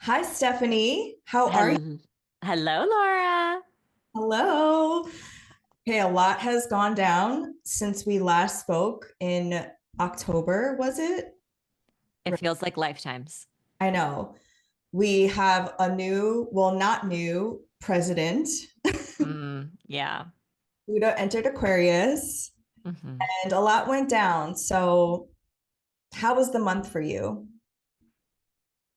Hi, Stephanie. How are you? Hello, hello, Laura. Hello. Okay, a lot has gone down since we last spoke in October, was it? It feels like lifetimes. I know. We have a new, well, not new president. Yeah. Pluto entered Aquarius hmm and a lot went down. So, how was the month for you?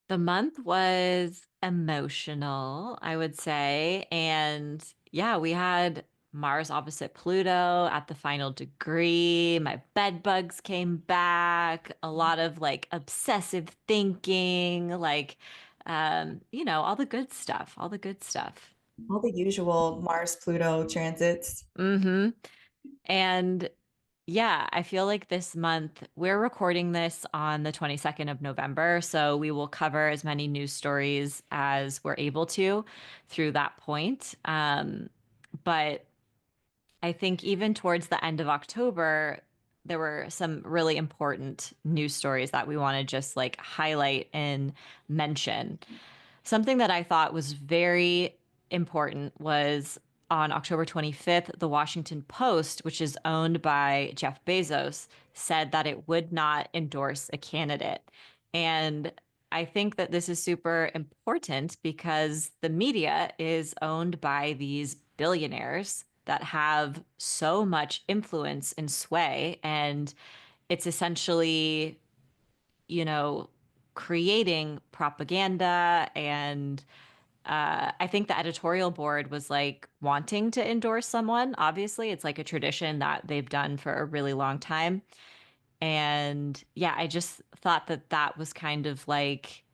The month was emotional, I would say. And yeah, we had Mars opposite Pluto at the final degree. My bed bugs came back, a lot of like obsessive thinking, all the good stuff, all the good stuff. All the usual Mars Pluto transits. hmm And yeah, I feel like this month we're recording this on the 22nd of November, so we will cover as many news stories as we're able to through that point. But I think even towards the end of October, there were some really important news stories that we want to just like highlight and mention. Something that I thought was very important was on October 25th, the Washington Post, which is owned by Jeff Bezos, said that it would not endorse a candidate. And I think that this is super important because the media is owned by these billionaires that have so much influence and sway. And it's essentially, you know, creating propaganda and I think the editorial board was like wanting to endorse someone. Obviously, it's like a tradition that they've done for a really long time. And yeah, I just thought that that was kind of like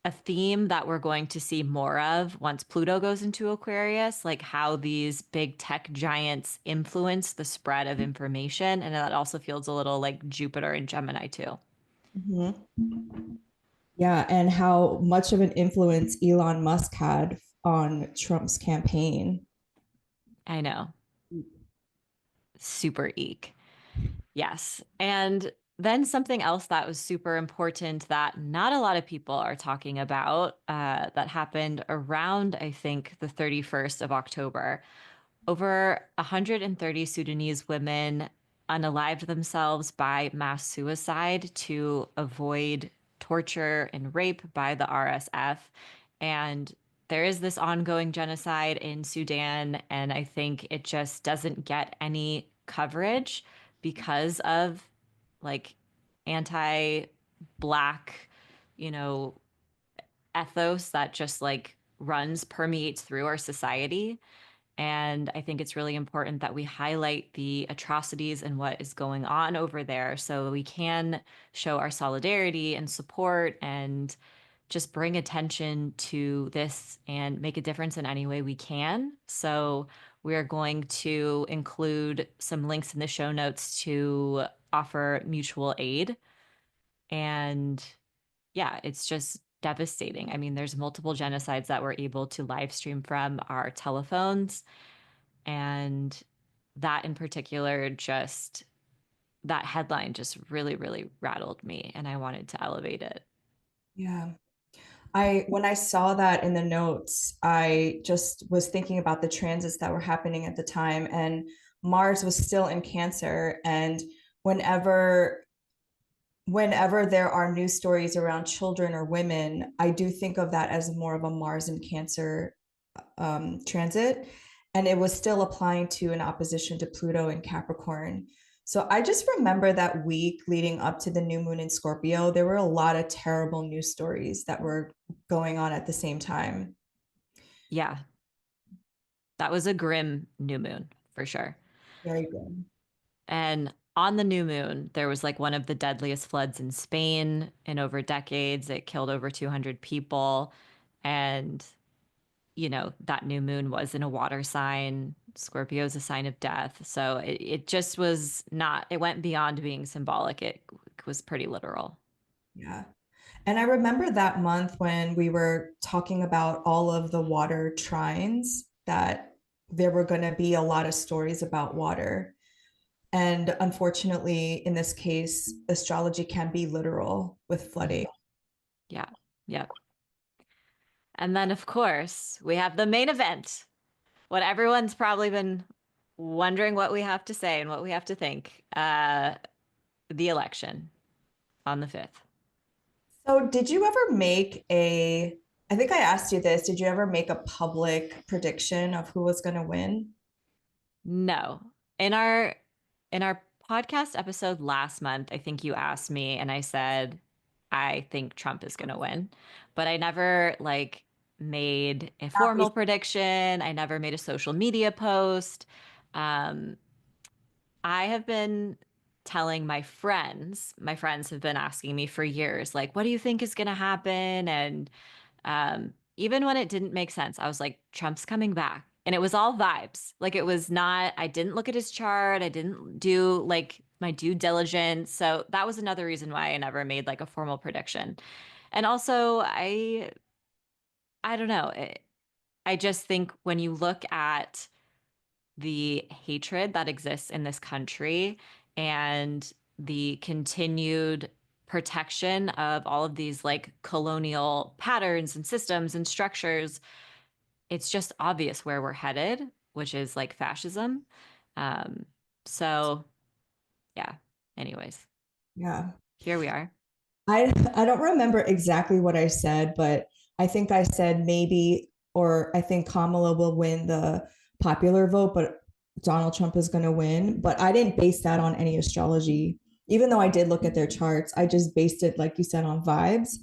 a theme that we're going to see more of once Pluto goes into Aquarius, like how these big tech giants influence the spread of information. And that also feels a little like Jupiter and Gemini too. Mhm. Yeah, and how much of an influence Elon Musk had on Trump's campaign. I know. Super eek. Yes. And then something else that was super important that not a lot of people are talking about that happened around, I think, the 31st of October. Over 130 Sudanese women unalived themselves by mass suicide to avoid torture and rape by the RSF. And there is this ongoing genocide in Sudan, and I think it just doesn't get any coverage because of like anti-black, you know, ethos that just like runs, permeates through our society. And I think it's really important that we highlight the atrocities and what is going on over there so we can show our solidarity and support and just bring attention to this and make a difference in any way we can. So we're going to include some links in the show notes to offer mutual aid. And yeah, it's just devastating. I mean, there's multiple genocides that we're able to live stream from our telephones. And that in particular, just that headline just really, really rattled me, and I wanted to elevate it. Yeah. I when I saw that in the notes, I just was thinking about the transits that were happening at the time, and Mars was still in Cancer. And whenever whenever there are news stories around children or women, I do think of that as more of a Mars and Cancer transit. And it was still applying to an opposition to Pluto and Capricorn. So I just remember that week leading up to the new moon in Scorpio, there were a lot of terrible news stories that were going on at the same time. Yeah, that was a grim new moon for sure. Very good. And on the new moon, there was like one of the deadliest floods in Spain in over decades. It killed over 200 people. And, that new moon was in a water sign. Scorpio is a sign of death. So it just was not, it went beyond being symbolic. It was pretty literal. Yeah. And I remember that month when we were talking about all of the water trines, that there were going to be a lot of stories about water. And unfortunately, in this case, astrology can be literal with Mhm. flooding. Yeah. Yeah. And then, of course, we have the main event, what everyone's probably been wondering what we have to say and what we have to think. The election on the 5th. So, did you ever make I think I asked you this, did you ever make a public prediction of who was going to win? No. In our podcast episode last month, I think you asked me and I said I think Trump is going to win. But I never like made a formal prediction. I never made a social media post. Um, I have been telling my friends have been asking me for years, like, what do you think is going to happen? And even when it didn't make sense, I was like, Trump's coming back. And it was all vibes. Like, it was not, I didn't look at his chart. I didn't do like my due diligence. So that was another reason why I never made like a formal prediction. And also, I don't know. I just think when you look at the hatred that exists in this country and the continued protection of all of these like colonial patterns and systems and structures, it's just obvious where we're headed, which is like fascism. Um, so yeah, anyways, Yeah. here we are. I don't remember exactly what I said, but I think I said maybe, or I think Kamala will win the popular vote, but Donald Trump is going to win. But I didn't base that on any astrology, even though I did look at their charts. I just based it, like you said, on vibes.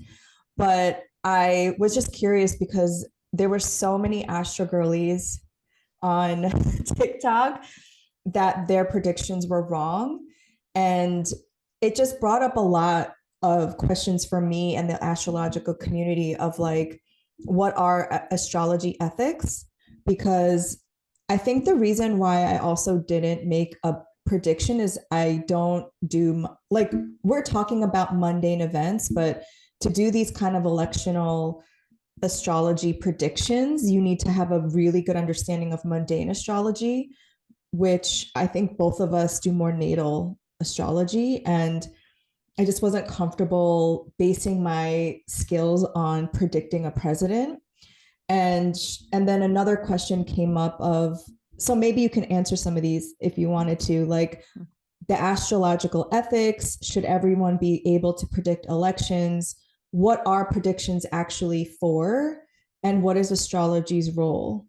But I was just curious because there were so many Astro girlies on TikTok that their predictions were wrong. And it just brought up a lot of questions for me and the astrological community of like, what are astrology ethics? Because I think the reason why I also didn't make a prediction is I don't do like we're talking about mundane events, but to do these kind of electional astrology predictions, you need to have a really good understanding of mundane astrology, which I think both of us do more natal astrology. And I just wasn't comfortable basing my skills on predicting a president. And and then another question came up of, so maybe you can answer some of these if you wanted to, like the astrological ethics, should everyone be able to predict elections? What are predictions actually for? And what is astrology's role?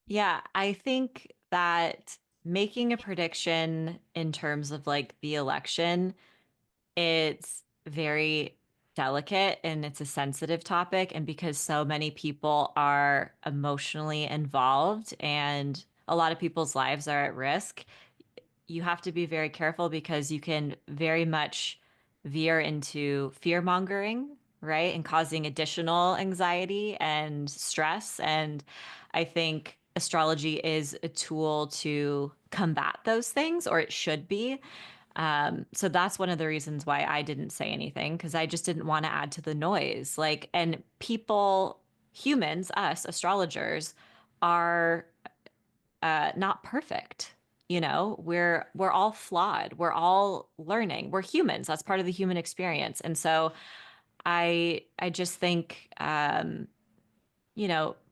Yeah, I think that making a prediction in terms of like the election, it's very delicate and it's a sensitive topic. And because so many people are emotionally involved and a lot of people's lives are at risk, you have to be very careful because you can very much veer into fear mongering, right? And causing additional anxiety and stress. And I think astrology is a tool to combat those things, or it should be. So that's one of the reasons why I didn't say anything because I just didn't want to add to the noise. Like, and people, humans, us astrologers, are not perfect. You know, we're all flawed. We're all learning. We're humans. That's part of the human experience. And so I just think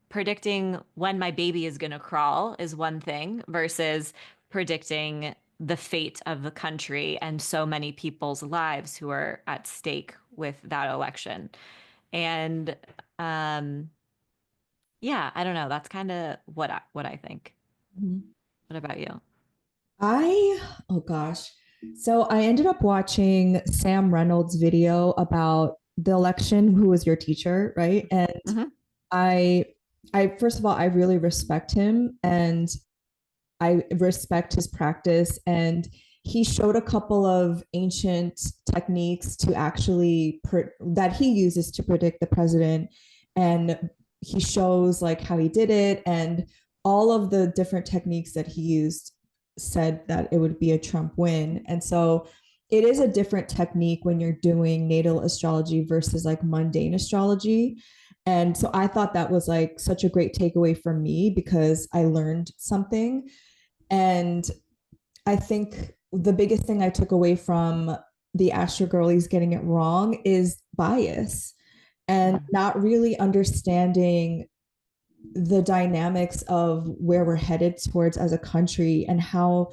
predicting when my baby is going to crawl is one thing versus predicting the fate of the country and so many people's lives who are at stake with that election. And um, yeah, I don't know. That's kind of what I think. Mhm. What about you? Oh gosh. So I ended up watching Sam Reynolds' video about the election, who was your teacher, right? And Hmm. I, first of all, I really respect him and I respect his practice. And he showed a couple of ancient techniques to actually that he uses to predict the president. And he shows like how he did it and all of the different techniques that he used said that it would be a Trump win. And so it is a different technique when you're doing natal astrology versus like mundane astrology. And so I thought that was like such a great takeaway for me because I learned something. And I think the biggest thing I took away from the Astro Girlies getting it wrong is bias. and Mm-hmm. not really understanding the dynamics of where we're headed towards as a country and how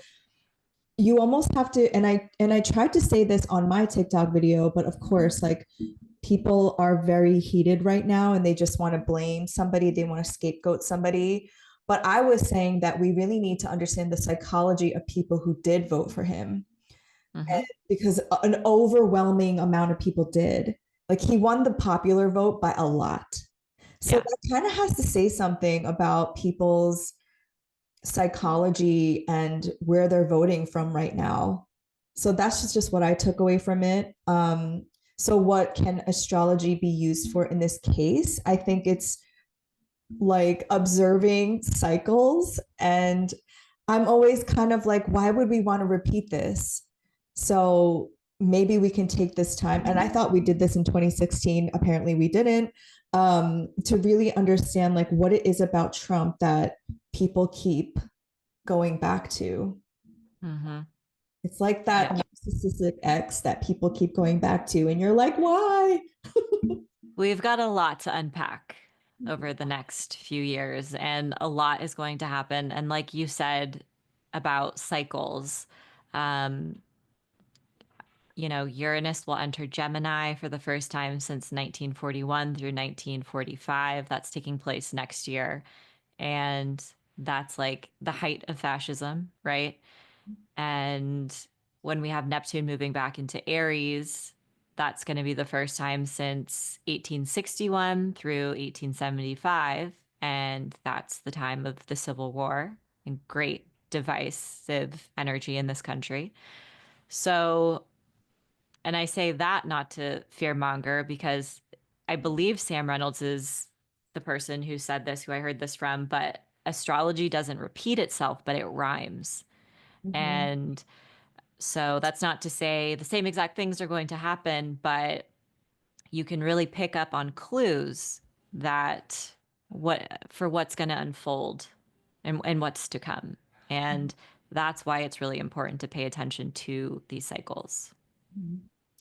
you almost have to, and I tried to say this on my TikTok video, but of course, like, people are very heated right now and they just want to blame somebody, they want to scapegoat somebody. But I was saying that we really need to understand the psychology of people who did vote for him, Mm-hmm. because an overwhelming amount of people did. Like, he won the popular vote by a lot. So Yeah. that kind of has to say something about people's psychology and where they're voting from right now. So that's just what I took away from it. So what can astrology be used for in this case? I think it's like observing cycles, and I'm always kind of like, why would we want to repeat this? So maybe we can take this time, and I thought we did this in 2016, apparently we didn't, to really understand like what it is about Trump that people keep going back to. Mm-hmm. It's like Yeah. that narcissistic ex that people keep going back to, and you're like, why? We've got a lot to unpack over the next few years, and a lot is going to happen. And like you said about cycles, um, Uranus will enter Gemini for the first time since 1941 through 1945. That's taking place next year. And that's like the height of fascism, right? And when we have Neptune moving back into Aries, that's going to be the first time since 1861 through 1875. And that's the time of the Civil War and great divisive energy in this country. So, and I say that not to fearmonger because I believe Sam Reynolds is the person who said this, who I heard this from, but astrology doesn't repeat itself, but it rhymes. Mhm. And so that's not to say the same exact things are going to happen, but you can really pick up on clues that what's going to unfold and what's to come. And that's why it's really important to pay attention to these cycles.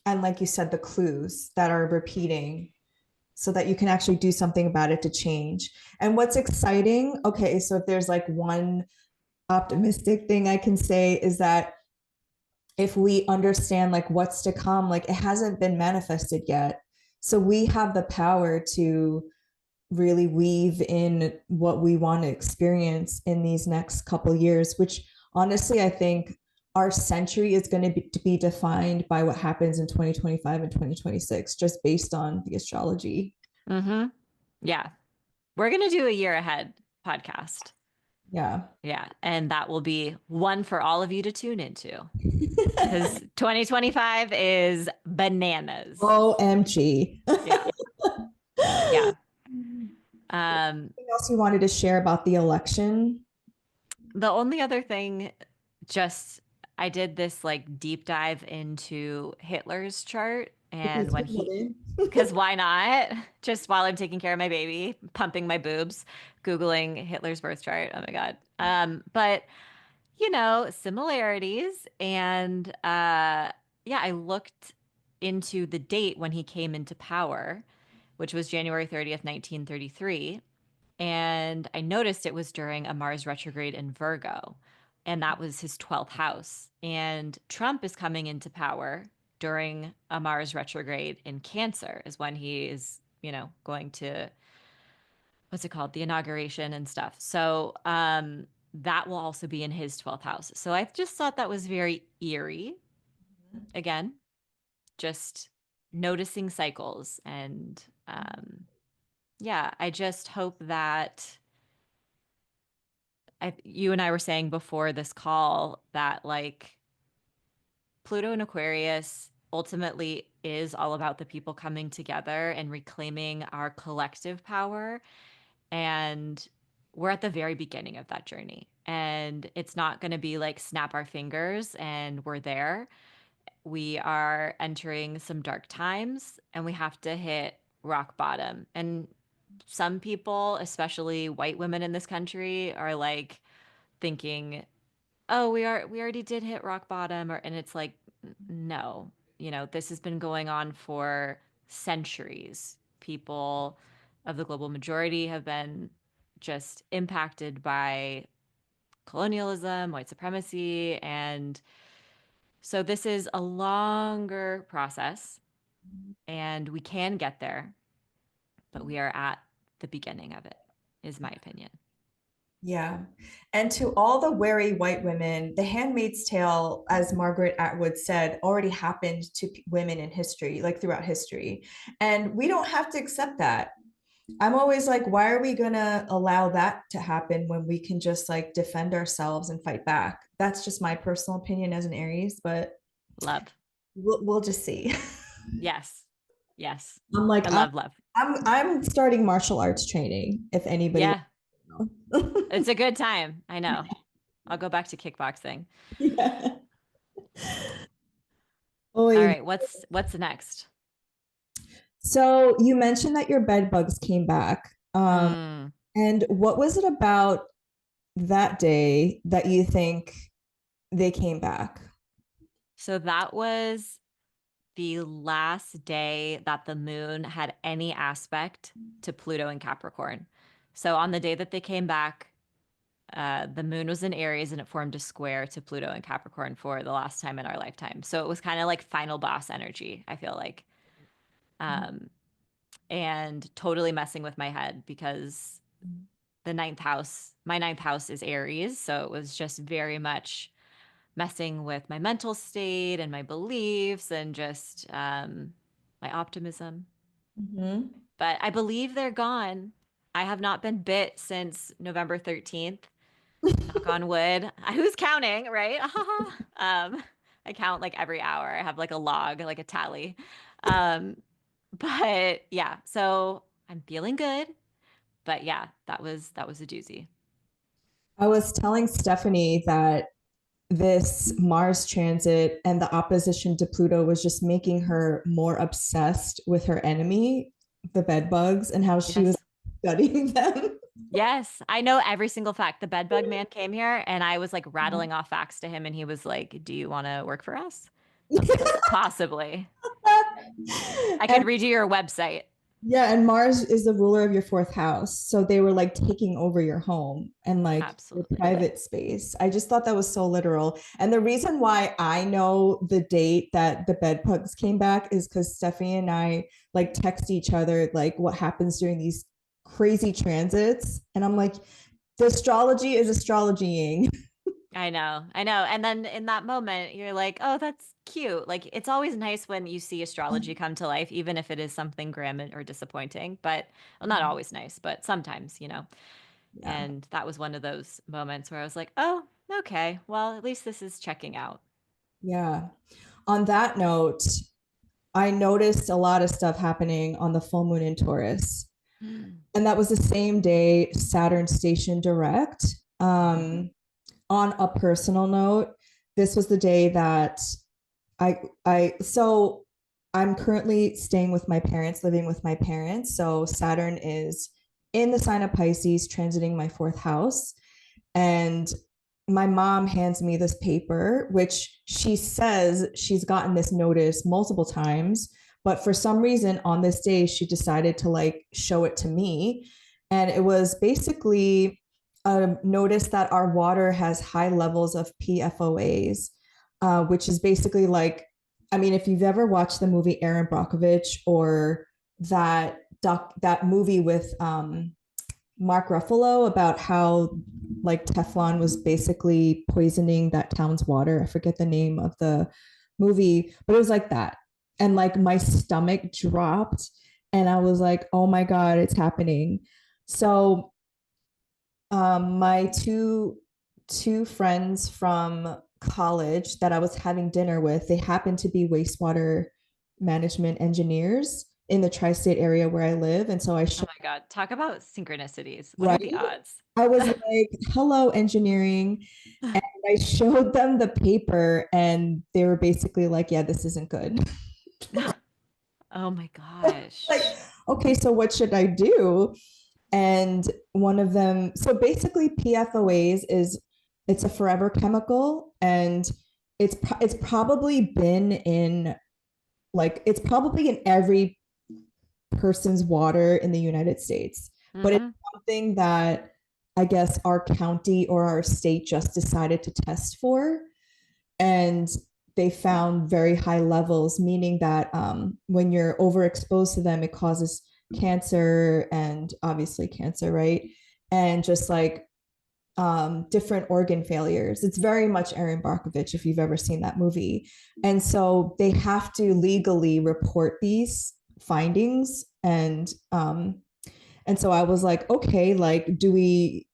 And like you said, the clues that are repeating so that you can actually do something about it to change. And what's exciting, okay, so if there's like one optimistic thing I can say is that if we understand like what's to come, like it hasn't been manifested yet. So we have the power to really weave in what we want to experience in these next couple years, which honestly, I think our century is going to be defined by what happens in 2025 and 2026, just based on the astrology. Mm-hmm. Yeah. We're going to do a year ahead podcast. Yeah. Yeah. And that will be one for all of you to tune into because 2025 is bananas. OMG. Yeah. Yeah. Anything Um, else you wanted to share about the election? the only other thing, just I did this like deep dive into Hitler's chart and Because when who he, wouldn't? because why not? Just while I'm taking care of my baby, pumping my boobs, Googling Hitler's birth chart. Oh my God. But similarities. And yeah, I looked into the date when he came into power, which was January 30th, 1933. And I noticed it was during a Mars retrograde in Virgo, and that was his 12th house. And Trump is coming into power during a Mars retrograde in Cancer, is when he is, going to, what's it called, the inauguration and stuff. So, that will also be in his 12th house. So I just thought that was very eerie. Again, just noticing cycles. And yeah, I just hope that you and I were saying before this call that like Pluto and Aquarius ultimately is all about the people coming together and reclaiming our collective power. And we're at the very beginning of that journey. And it's not going to be like snap our fingers and we're there. We are entering some dark times and we have to hit rock bottom. And some people, especially white women in this country, are like thinking, oh, we already did hit rock bottom, or and it's like, no, this has been going on for centuries. people of the global majority have been just impacted by colonialism, white supremacy. And so this is a longer process and we can get there, but we are at the beginning of it, is my opinion. Yeah. And to all the wary white women, The Handmaid's Tale, as Margaret Atwood said, already happened to women in history, like throughout history. And we don't have to accept that. I'm always like, why are we going to allow that to happen when we can just like defend ourselves and fight back? That's just my personal opinion as an Aries, but Love. we'll just see. Yes. Yes. I'm like, I love love. I'm starting martial arts training if anybody Yeah. wants to know. It's a good time. I know. I'll go back to kickboxing. Yeah. All Oy. right, what's next? So you mentioned that your bed bugs came back. Mm. And what was it about that day that you think they came back? So that was the last day that the moon had any aspect to Pluto and Capricorn. So on the day that they came back, the moon was in Aries and it formed a square to Pluto and Capricorn for the last time in our lifetime. So it was kind of like final boss energy, I feel like. Um, and totally messing with my head because the ninth house, my ninth house is Aries. So it was just very much messing with my mental state and my beliefs and just my optimism. Mhm. But I believe they're gone. I have not been bit since November 13th. Knock on wood. Who's counting, right? I count like every hour. I have like a log, like a tally. Um, but yeah, so I'm feeling good. But yeah, that was a doozy. I was telling Stephanie that this Mars transit and the opposition to Pluto was just making her more obsessed with her enemy, the bed bugs, and how she was Yes. studying them. Yes, I know every single fact. The bedbug man came here and I was like rattling off facts to him and he was like, "Do you want to work for us?" I was like, "Possibly. I And could read you your website." yeah, and Mars is the ruler of your fourth house. So they were like taking over your home and like your Absolutely. private space. I just thought that was so literal. And the reason why I know the date that the bed bugs came back is because Stephanie and I like text each other like what happens during these crazy transits. And I'm like, the astrology is astrologying. I know. I know. And then in that moment, you're like, "Oh, that's cute." Like it's always nice when you see astrology come to life, even if it is something grim or disappointing, but well, not always nice, but sometimes, you know. Yeah. And that was one of those moments where I was like, "Oh, okay. Well, at least this is checking out." Yeah. On that note, I noticed a lot of stuff happening on the full moon in Taurus. And that was the same day Saturn stationed direct. On a personal note, this was the day that so I'm currently staying with my parents, living with my parents. So Saturn is in the sign of Pisces, transiting my fourth house. And my mom hands me this paper, which she says she's gotten this notice multiple times. But for some reason, on this day, she decided to like show it to me. And it was basically a notice that our water has high levels of PFOAs, which is basically like, I mean, if you've ever watched the movie Aaron Brockovich or that movie with Mark Ruffalo about how like Teflon was basically poisoning that town's water. I forget the name of the movie, but it was like that. And like my stomach dropped and I was like, oh my God, it's happening. So my two friends from college that I was having dinner with, they happened to be wastewater management engineers in the tri-state area where I live. And so I Oh showed, my God. Talk about synchronicities. What are right? the odds? I was like, hello, engineering. And I showed them the paper and they were basically like, yeah, this isn't good. Oh my gosh. Like, okay, so what should I do? And one of them, so basically PFOAs is it's a forever chemical and it's probably been in like it's probably in every person's water in the United States. But it's Mm-hmm. something that I guess our county or our state just decided to test for. And they found very high levels, meaning that when you're overexposed to them, it causes cancer and obviously cancer, right? And just like different organ failures. It's very much Erin Brockovich, if you've ever seen that movie. And so they have to legally report these findings. And so I was like, okay, like,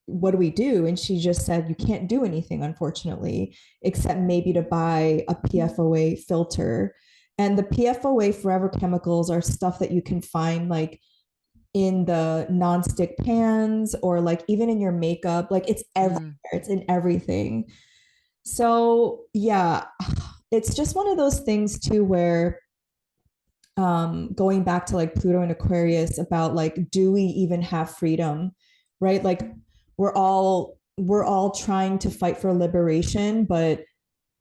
what do we do? And she just said, you can't do anything, unfortunately, except maybe to buy a PFOA filter. And the PFOA forever chemicals are stuff that you can find like in the nonstick pans or like even in your makeup. Like it's everywhere, Mm. it's in everything. So yeah, it's just one of those things too where going back to like Pluto and Aquarius about like, do we even have freedom, right? Like we're all trying to fight for liberation, but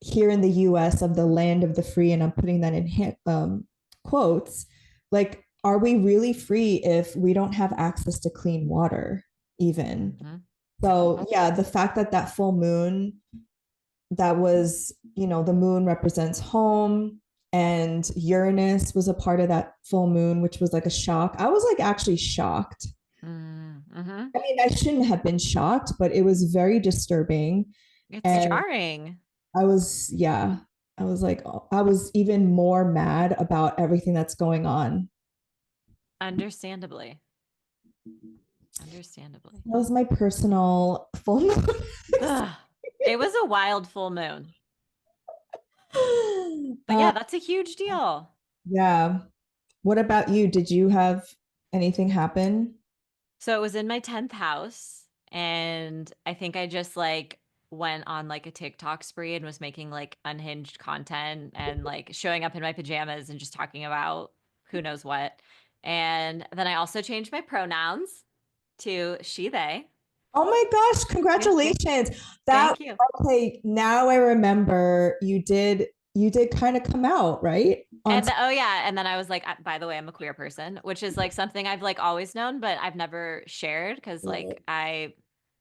here in the US of the land of the free, and I'm putting that in quotes, like, are we really free if we don't have access to clean water even? Mm-hmm. So yeah, the fact that that full moon, that was, the moon represents home, and Uranus was a part of that full moon, which was like a shock. I was like actually shocked. Mm-hmm. I mean, I shouldn't have been shocked, but it was very disturbing. It's And jarring. yeah, I was like, oh, I was even more mad about everything that's going on. Understandably. Understandably. That was my personal full moon. Ugh. It was a wild full moon. But uh, yeah, that's a huge deal. yeah. What about you? Did you have anything happen? So it was in my 10th house, and I think I just like went on like a TikTok spree and was making like unhinged content and like showing up in my pajamas and just talking about who knows what. And then I also changed my pronouns to she, they. Oh my gosh, Yeah, congratulations. That thank you. okay, now I remember you did kind of come out, right? Oh yeah, and then I was like, by the way, I'm a queer person, which is like something I've like always known, but I've never shared because like I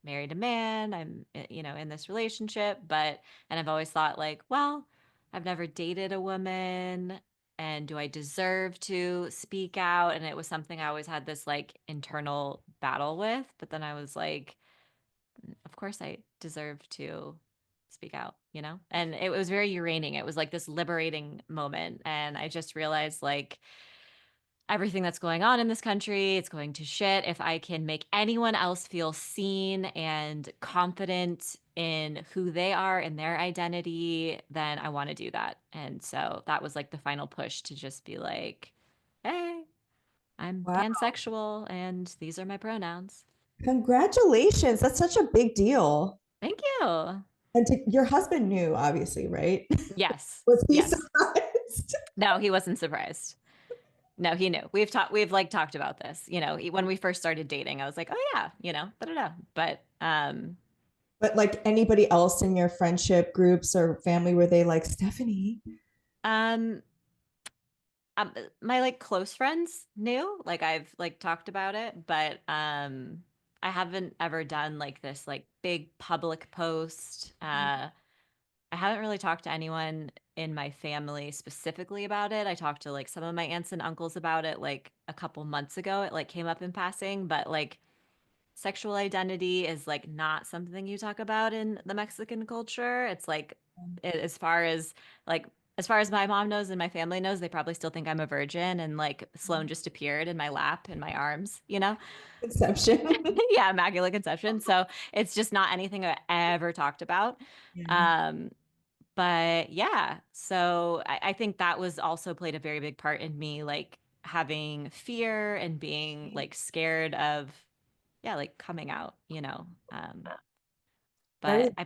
married a man, I'm in this relationship, and I've always thought like, well, I've never dated a woman, and do I deserve to speak out? And it was something I always had this like internal battle with, but then I was like, of course I deserve to speak out, you know? And it was very Uranian. It was like this liberating moment. And I just realized like everything that's going on in this country, it's going to shit. If I can make anyone else feel seen and confident in who they are and their identity, then I want to do that. And so that was like the final push to just be like, hey, I'm Wow. pansexual and these are my pronouns. Congratulations. That's such a big deal. Thank you. And your husband knew, obviously, right? Yes. Was he Yes. surprised? No, he wasn't surprised. No, he knew. We've like talked about this. When we first started dating, I was like, "Oh yeah, da da da." But But like anybody else in your friendship groups or family, were they like, Stephanie? um my like close friends knew, like I've like talked about it, but I haven't ever done like this like big public post. I haven't really talked to anyone in my family specifically about it. I talked to like some of my aunts and uncles about it like a couple months ago. It like came up in passing, but like sexual identity is like not something you talk about in the Mexican culture. It's like as far as like as far as my mom knows and my family knows, they probably still think I'm a virgin and like Sloan just appeared in my lap in my arms. Conception. Yeah, immaculate conception. So it's just not anything I ever talked about. Yeah. Um, but yeah, so I think that was also played a very big part in me like having fear and being like scared of, yeah, like coming out. That is, But I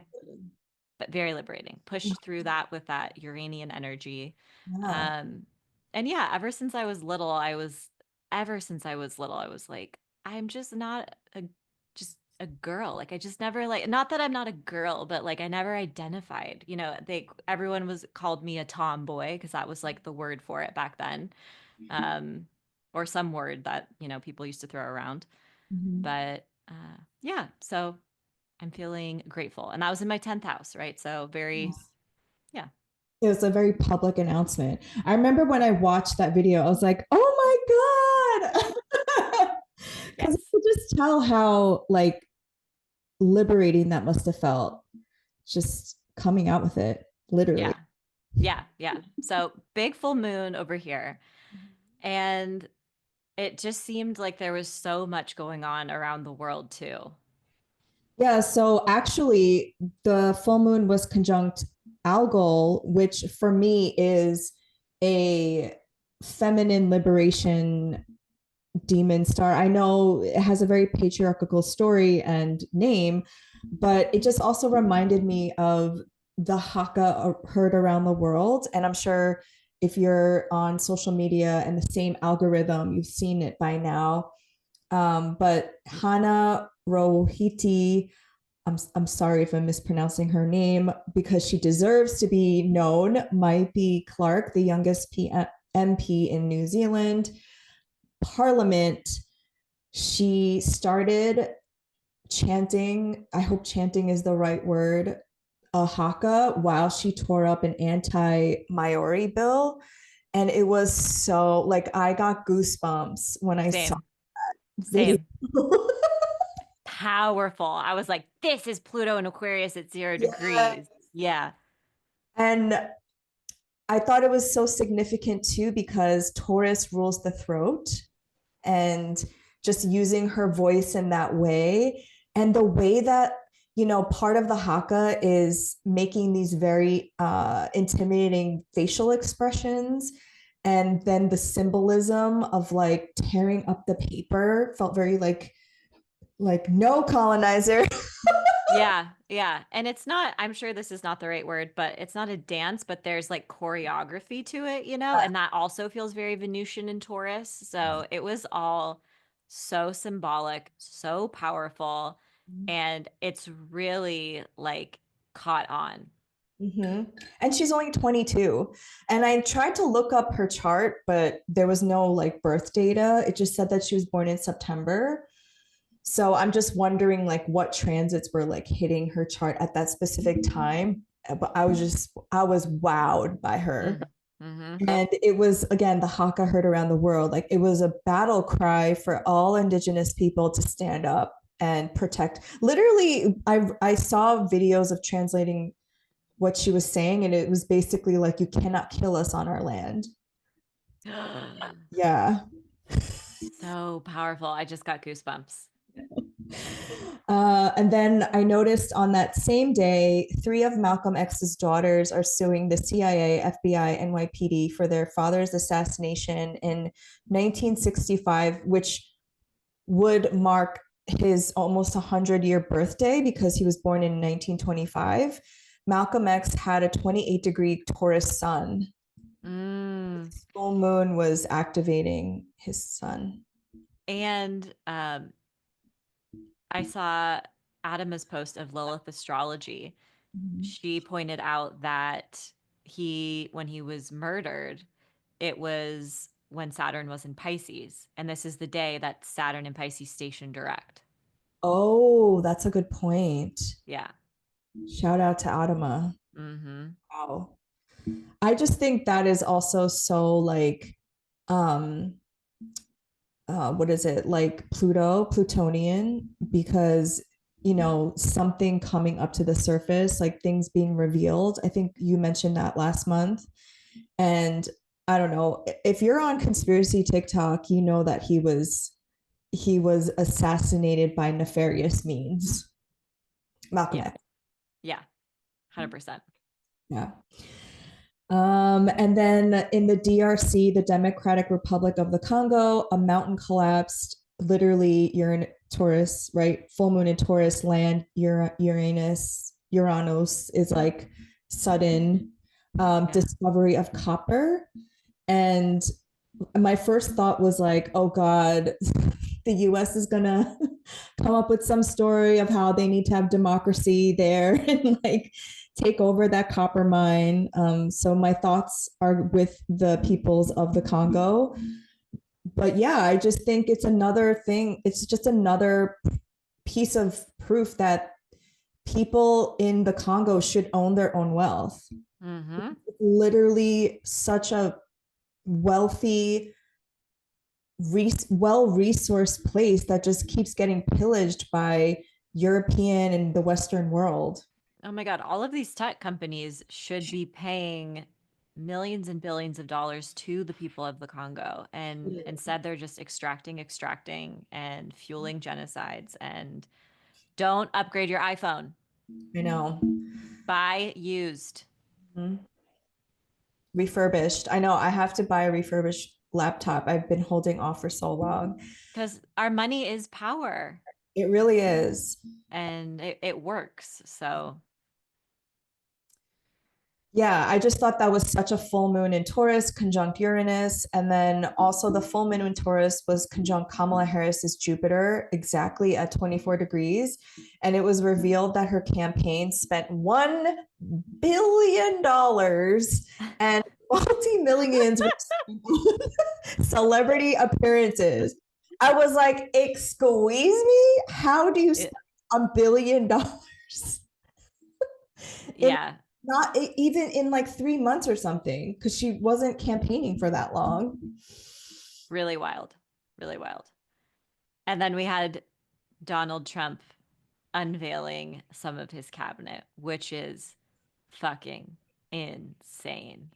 but very liberating. Pushed through that with that Uranian energy. yeah. Um, and yeah, ever since I was little, I was like, I'm just not a girl. Like I just never like not that I'm not a girl, but like I never identified. Everyone was called me a tomboy because that was like the word for it back then. Um, or some word that, people used to throw around. Mhm. But yeah, so I'm feeling grateful. And that was in my 10th house, right? So very, Yes. yeah, It was a very public announcement. I remember when I watched that video, I was like, oh my God. Because I yes. could just tell how like liberating that must have felt just coming out with it, literally. Yeah. Yeah. Yeah. So big full moon over here. And it just seemed like there was so much going on around the world too. Yeah, so actually, the full moon was conjunct Algol, which for me is a feminine liberation demon star. I know it has a very patriarchal story and name, but it just also reminded me of the Haka heard around the world. And I'm sure if you're on social media and the same algorithm, you've seen it by now. But Hana Rohiti, I'm sorry if I'm mispronouncing her name because she deserves to be known, might be Clark, the youngest MP in New Zealand Parliament. She started chanting, I hope chanting is the right word, a haka while she tore up an anti-Maori bill. And it was so like I got goosebumps when I saw Same, video. same. Powerful. I was like, this is Pluto and Aquarius at 0 degrees. Yeah. Yeah. And I thought it was so significant too because Taurus rules the throat and just using her voice in that way. And the way that, part of the haka is making these very intimidating facial expressions. And then the symbolism of like tearing up the paper felt very like no colonizer. Yeah, yeah. And it's not, I'm sure this is not the right word, but it's not a dance, but there's like choreography to it, and that also feels very Venusian and Taurus. So it was all so symbolic, so powerful, and it's really like caught on. Mm-hmm. And she's only 22. And I tried to look up her chart, but there was no like birth data. It just said that she was born in September. So I'm just wondering like what transits were like hitting her chart at that specific time. But I was wowed by her. Mm. Hmm. And it was again the haka heard around the world. Like it was a battle cry for all indigenous people to stand up and protect. Literally, I saw videos of translating what she was saying, and it was basically like, you cannot kill us on our land. Yeah. So powerful. I just got goosebumps. And then I noticed on that same day, three of Malcolm X's daughters are suing the CIA, FBI, NYPD for their father's assassination in 1965, which would mark his almost 100-year birthday because he was born in 1925. Malcolm X had a 28-degree Taurus sun. Mm. Full moon was activating his sun. And I saw Adama's post of Lilith Astrology. Mhm. She pointed out that when he was murdered, it was when Saturn was in Pisces. And this is the day that Saturn in Pisces stationed direct. Oh, that's a good point. Yeah. Shout out to Adama. Mm-hmm. Wow. I just think that is also so like um what is it? Like Plutonian because something coming up to the surface, like things being revealed. I think you mentioned that last month. And I don't know, if you're on conspiracy TikTok, you know that he was assassinated by nefarious means. Malcolm Yeah. X. Yeah. 100%. Yeah. And then in the DRC, the Democratic Republic of the Congo, a mountain collapsed. Literally, you're in Taurus, right? Full moon in Taurus, land, Uranus is like sudden Yeah. discovery of copper. And my first thought was like, oh God, the US is gonna come up with some story of how they need to have democracy there and like take over that copper mine. So my thoughts are with the peoples of the Congo. But yeah, I just think it's another thing. It's just another piece of proof that people in the Congo should own their own wealth. Mm-hmm. It's literally such a wealthy, well resourced place that just keeps getting pillaged by European and the Western world. Oh my God, all of these tech companies should be paying millions and billions of dollars to the people of the Congo. And instead, they're just extracting, and fueling genocides. And don't upgrade your iPhone, I know. buy used. Mhm. Refurbished. I know I have to buy a refurbished laptop. I've been holding off for so long. Because our money is power It really is. and it works. So, Yeah, I just thought that was such a full moon in Taurus, conjunct Uranus. And then also the full moon in Taurus was conjunct Kamala Harris's Jupiter exactly at 24 degrees. And it was revealed that her campaign spent $1 billion and multi millions with celebrity appearances. I was like, excuse me? How do you spend it, $1 billion in yeah, not even in like 3 months or something because she wasn't campaigning for that long. really wild, really wild. And then we had Donald Trump unveiling some of his cabinet, which is fucking insane.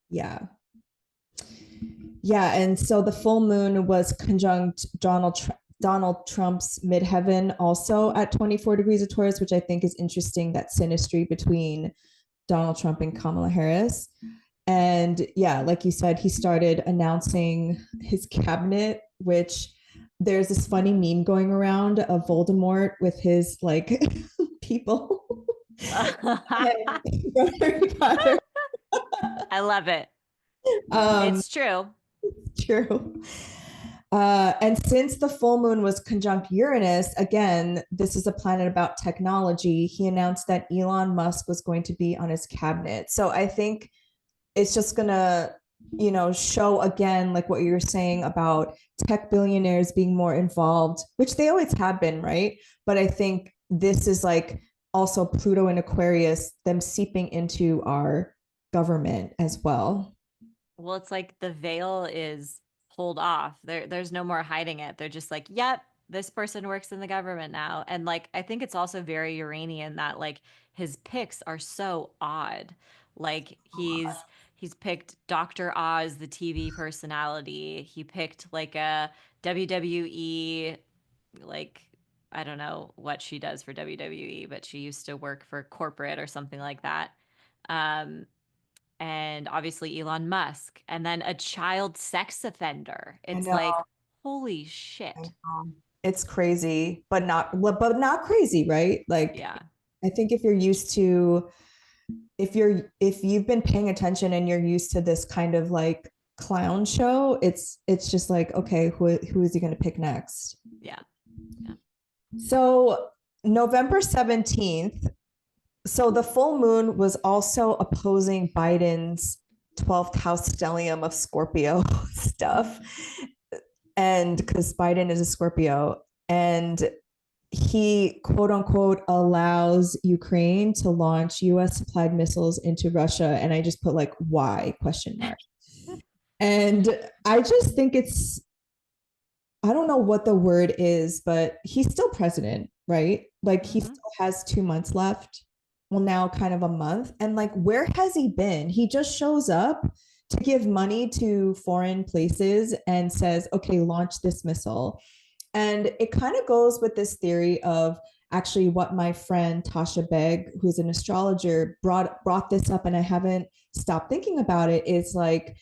Yeah. Yeah. And so the full moon was conjunct Donald Trump's midheaven also at 24 degrees of Taurus, which I think is interesting, that synastry between Donald Trump and Kamala Harris. And yeah, like you said, he started announcing his cabinet, which there's this funny meme going around of Voldemort with his like people. Harry Potter. I love it. Um, It's true. true. And since the full moon was conjunct Uranus, again, this is a planet about technology. He announced that Elon Musk was going to be on his cabinet. So I think it's just gonna, show again, like what you were saying about tech billionaires being more involved, which they always have been, right? But I think this is like also Pluto and Aquarius, them seeping into our government as well. Well, it's like the veil is pulled off. There's no more hiding it. They're just like, yep, this person works in the government now. And like I think it's also very Uranian that like his picks are so odd. Like he's picked Dr. Oz, the TV personality. He picked like a WWE, like I don't know what she does for WWE, but she used to work for corporate or something like that. Um, and obviously Elon Musk, and then a child sex offender. I It's know, like, holy I shit. know. It's crazy, but not crazy, right? Like Yeah. I think if you're used to if you've been paying attention and you're used to this kind of like clown show, it's just like, okay, who is he going to pick next? Yeah. Yeah. So November 17th, so the full moon was also opposing Biden's 12th house stellium of Scorpio stuff. And because Biden is a Scorpio, and he quote unquote allows Ukraine to launch US supplied missiles into Russia. And I just put like, why? Question mark. And I just think I don't know what the word is, but he's still president, right? Like he Mm-hmm. still has 2 months left. Well, now kind of a month. And like, where has he been? He just shows up to give money to foreign places and says, okay, launch this missile. And it kind of goes with this theory of actually what my friend Tasha Begg, who's an astrologer, brought this up, and I haven't stopped thinking about it. Is like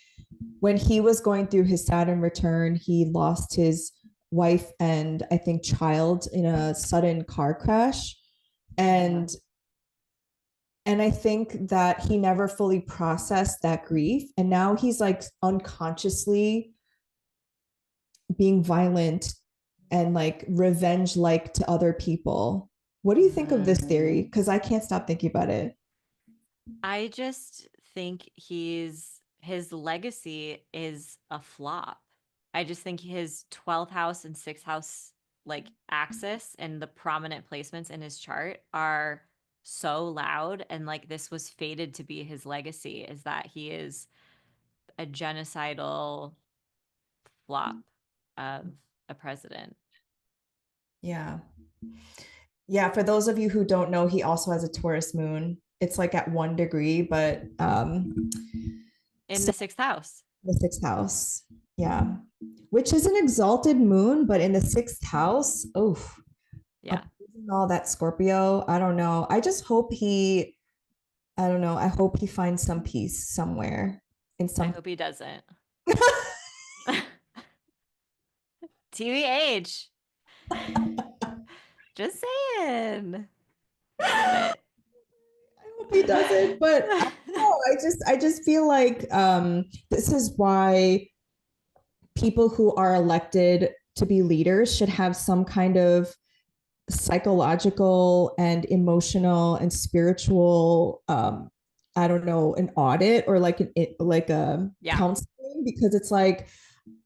when he was going through his Saturn return, he lost his wife and I think child in a sudden car crash. And I think that he never fully processed that grief. And now he's like unconsciously being violent and like revenge like to other people. What do you think of this theory? Because I can't stop thinking about it. I just think his legacy is a flop. I just think his 12th house and 6th house like axis and the prominent placements in his chart are so loud, and like this was fated to be his legacy, is that he is a genocidal flop of a president. Yeah. Yeah, for those of you who don't know, he also has a Taurus moon. It's like at 1 degree, but In the still 6th house. the sixth house. Yeah. Which is an exalted moon, but in the sixth house, oh, Yeah. all that Scorpio. I don't know. I just hope he, I don't know. I hope he finds some peace somewhere in I some. hope he doesn't. TVH. Just saying. Love it. I hope he doesn't, but I don't know. I just feel like this is why people who are elected to be leaders should have some kind of psychological and emotional and spiritual I don't know, an audit or like like a Yeah, counseling, because it's like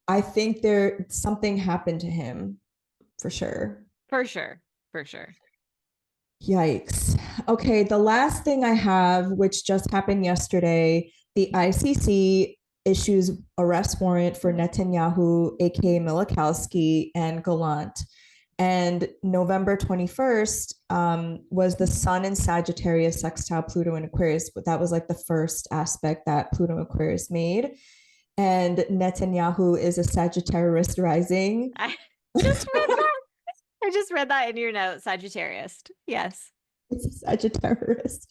I think there something happened to him for sure. for sure. For sure. Yikes. Okay, the last thing I have, which just happened yesterday, the ICC issues arrest warrant for Netanyahu, aka Milikowski, and Gallant. And November 21st was the Sun in Sagittarius sextile Pluto in Aquarius. But that was like the first aspect that Pluto Aquarius made. And Netanyahu is a Sagittarius rising. I just read that. I just read that in your note, Sagittarius. Yes. It's a Sagittarius.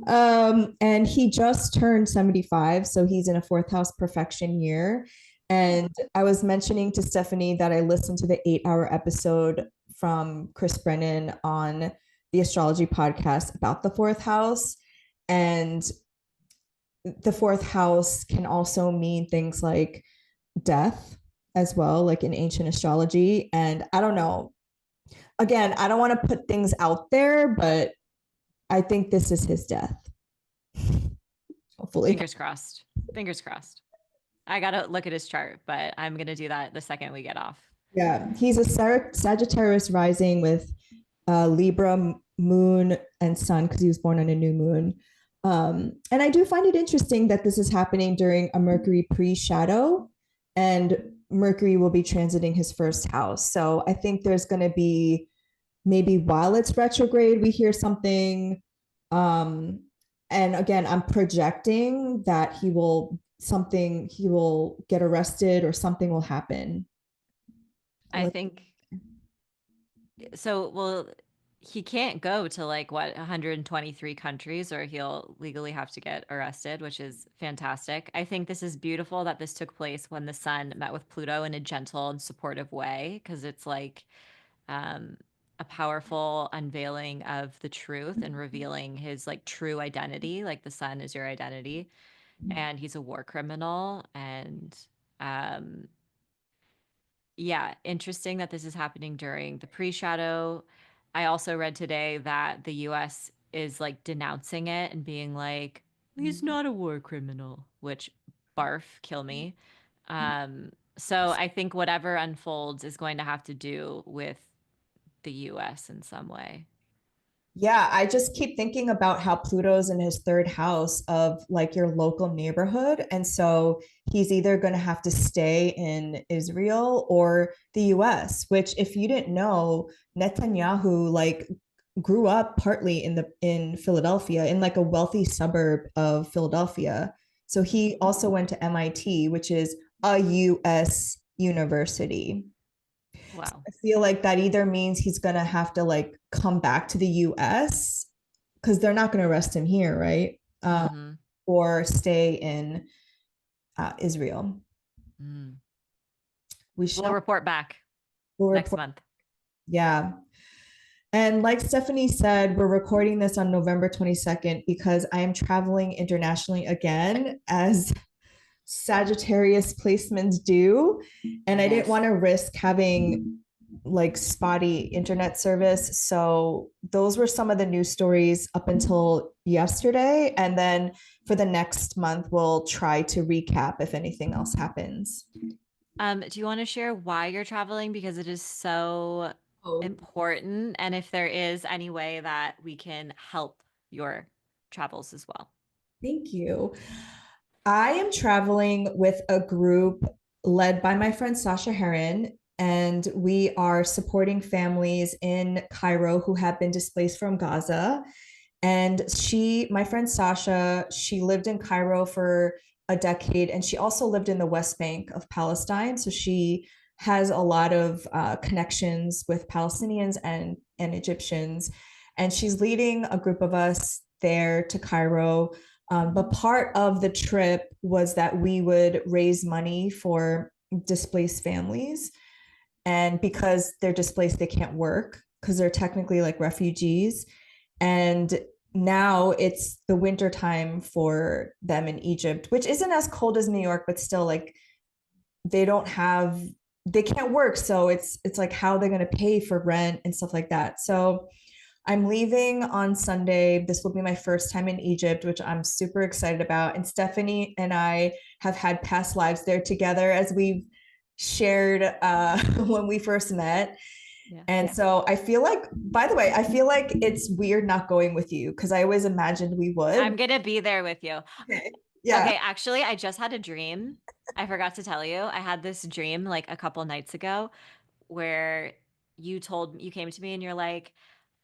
And he just turned 75, so he's in a fourth house perfection year. And I was mentioning to Stephanie that I listened to the 8 hour episode from Chris Brennan on the Astrology podcast about the fourth house. And the fourth house can also mean things like death as well, like in ancient astrology. And I don't know. Again, I don't want to put things out there, but I think this is his death. Hopefully. Fingers crossed. Fingers crossed. I got to look at his chart, but I'm going to do that the second we get off. Yeah, he's a Sagittarius rising with Libra moon and sun because he was born on a new moon. And I do find it interesting that this is happening during a Mercury pre-shadow, and Mercury will be transiting his first house. So I think there's going to be maybe while it's retrograde, we hear something. And again, I'm projecting that he will get arrested or something will happen. I think so. Well, he can't go to like what 123 countries or he'll legally have to get arrested, which is fantastic. I think this is beautiful that this took place when the sun met with Pluto in a gentle and supportive way, because it's like um, a powerful unveiling of the truth and revealing his like true identity. Like the sun is your identity, and he's a war criminal. And um, yeah, interesting that this is happening during the pre-shadow. I also read today that the US is like denouncing it and being like, he's not a war criminal, which barf, kill me. So I think whatever unfolds is going to have to do with the US in some way. Yeah, I just keep thinking about how Pluto's in his third house of like your local neighborhood. And so he's either going to have to stay in Israel or the US, which if you didn't know, Netanyahu like grew up partly in Philadelphia, in like a wealthy suburb of Philadelphia. So he also went to MIT, which is a US university. Wow. I feel like that either means he's gonna have to like come back to the US because they're not gonna arrest him here, right? Mm-hmm. Or stay in Israel. Mm. We We'll shall report back we'll next report. month. Yeah. And like Stephanie said, we're recording this on November 22nd because I am traveling internationally again, as Sagittarius placements do. And I didn't want to risk having like spotty internet service. So those were some of the news stories up until yesterday. And then for the next month, we'll try to recap if anything else happens. Do you want to share why you're traveling? Because it is so Oh, important, and if there is any way that we can help your travels as well. thank you. I am traveling with a group led by my friend Sasha Heron, and we are supporting families in Cairo who have been displaced from Gaza. And my friend Sasha, she lived in Cairo for a decade, and she also lived in the West Bank of Palestine. So she has a lot of connections with Palestinians and Egyptians. And she's leading a group of us there to Cairo. But part of the trip was that we would raise money for displaced families. And because they're displaced, they can't work because they're technically like refugees. And now it's the winter time for them in Egypt, which isn't as cold as New York, but still like they don't have they can't work. So it's like how they're gonna pay for rent and stuff like that. So I'm leaving on Sunday. This will be my first time in Egypt, which I'm super excited about. And Stephanie and I have had past lives there together as we've shared when we first met. Yeah. And so I feel like, by the way, I feel like it's weird not going with you because I always imagined we would. I'm gonna be there with you. Okay. Yeah. Okay, actually, I just had a dream. I forgot to tell you. I had this dream like a couple nights ago where you came to me and you're like,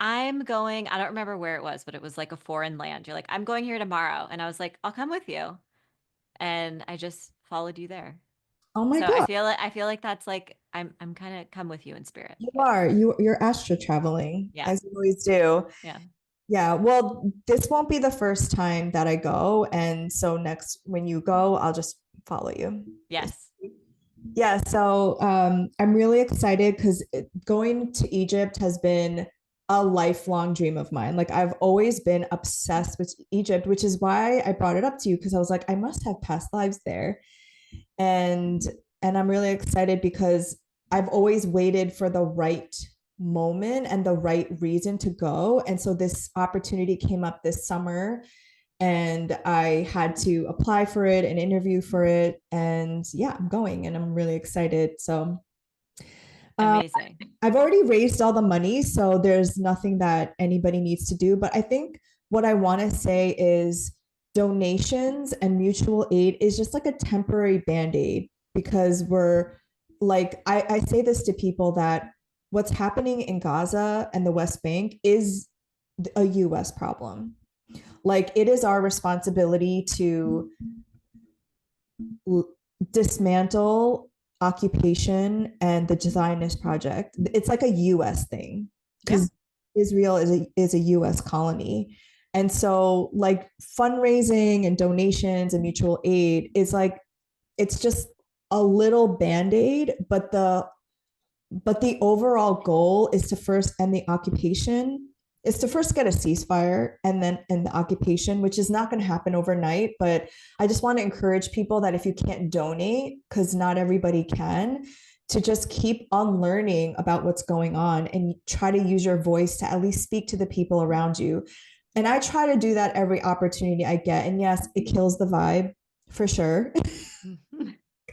I'm going, I don't remember where it was, but it was like a foreign land. You're like, I'm going here tomorrow. And I was like, I'll come with you. And I just followed you there. Oh my So God. I feel like that's like I'm kind of come with you in spirit. You're astro traveling Yeah. as you always do. Yeah. Yeah. Well, this won't be the first time that I go. And so next when you go, I'll just follow you. Yes. Yeah, so I'm really excited because going to Egypt has been a lifelong dream of mine. Like I've always been obsessed with Egypt, which is why I brought it up to you because I was like, I must have past lives there. And I'm really excited because I've always waited for the right moment and the right reason to go. And so this opportunity came up this summer and I had to apply for it and interview for it. And yeah, I'm going and I'm really excited. So uh, Amazing. I've already raised all the money, so there's nothing that anybody needs to do. But I think what I want to say is donations and mutual aid is just like a temporary band aid because we're like, I say this to people that what's happening in Gaza and the West Bank is a US problem. Like it is our responsibility to dismantle occupation and the Zionist project. It's like a US thing Yeah. because Israel is a US colony. And so like fundraising and donations and mutual aid is like it's just a little band-aid, but the overall goal is to first end the occupation, is to first get a ceasefire and then end the occupation, which is not going to happen overnight. But I just want to encourage people that if you can't donate, because not everybody can, to just keep on learning about what's going on and try to use your voice to at least speak to the people around you. And I try to do that every opportunity I get. And yes, it kills the vibe for sure.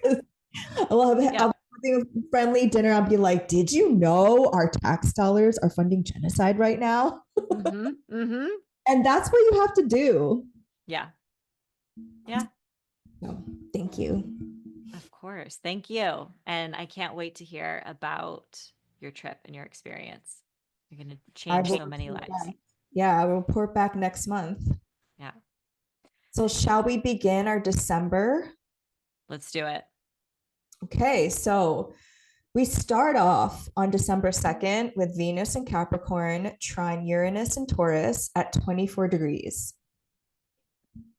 I love it. Yeah. I'll be having a friendly dinner. I'll be like, did you know our tax dollars are funding genocide right now? Mm-hmm. Mm-hmm. And that's what you have to do. Yeah. Yeah. So, thank you. Of course. Thank you. And I can't wait to hear about your trip and your experience. You're going to I change will so many report lives. back. Yeah, I will report back next month. Yeah. So, shall we begin our December? Let's do it. Okay, so we start off on December 2nd with Venus and Capricorn trine Uranus and Taurus at 24 degrees.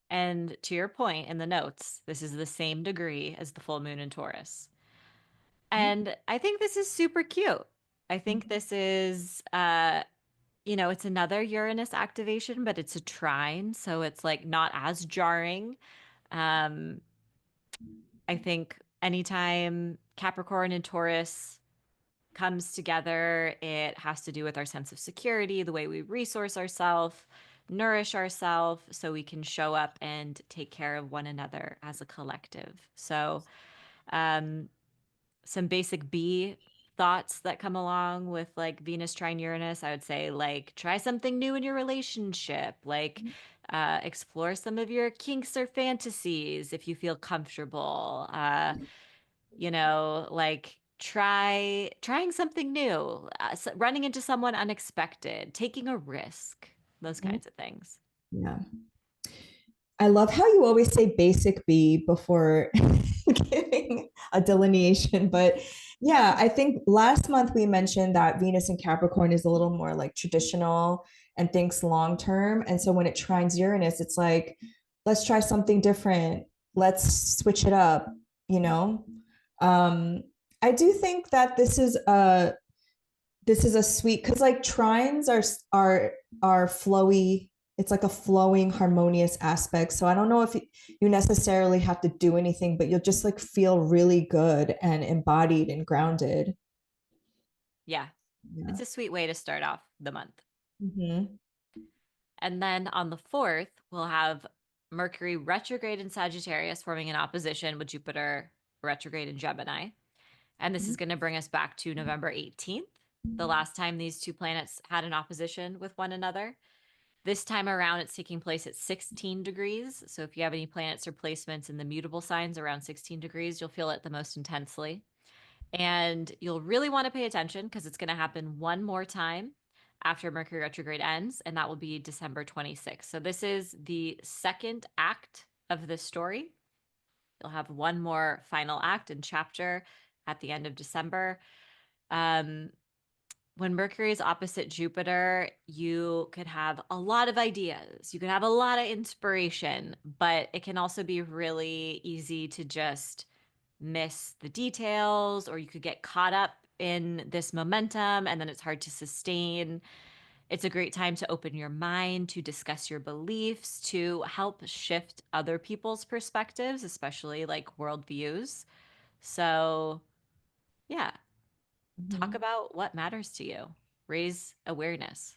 And to your point in the notes, this is the same degree as the full moon in Taurus. And I think this is super cute. I think this is it's another Uranus activation, but it's a trine, so it's like not as jarring. Um, I think anytime Capricorn and Taurus comes together, it has to do with our sense of security, the way we resource ourselves, nourish ourselves, so we can show up and take care of one another as a collective. So, um, some basic B thoughts that come along with like Venus trine Uranus. I would say like try something new in your relationship, like explore some of your kinks or fantasies if you feel comfortable. Like trying something new, running into someone unexpected, taking a risk, those Mhm. kinds of things. Yeah. I love how you always say basic B before giving a delineation. But yeah, I think last month we mentioned that Venus in Capricorn is a little more like traditional and thinks long term. And so when it trines Uranus, it's like, let's try something different. Let's switch it up, you know? Um, I do think that this is a sweet because like trines are flowy. It's like a flowing harmonious aspect, so I don't know if you necessarily have to do anything, but you'll just like feel really good and embodied and grounded. Yeah, Yeah. it's a sweet way to start off the month. Mm-hmm. And then on the 4th, we'll have Mercury retrograde in Sagittarius forming an opposition with Jupiter retrograde in Gemini. And this is going to bring us back to November 18th, the last time these two planets had an opposition with one another. This time around, it's taking place at 16 degrees. So if you have any planets or placements in the mutable signs around 16 degrees, you'll feel it the most intensely. And you'll really want to pay attention because it's going to happen one more time after Mercury retrograde ends, and that will be December 26th. So this is the second act of this story. You'll have one more final act and chapter at the end of December. Um, when Mercury is opposite Jupiter, you could have a lot of ideas. You could have a lot of inspiration, but it can also be really easy to just miss the details, or you could get caught up in this momentum and then it's hard to sustain. It's a great time to open your mind, to discuss your beliefs, to help shift other people's perspectives, especially like worldviews. So, yeah, talk Mm-hmm. about what matters to you, raise awareness.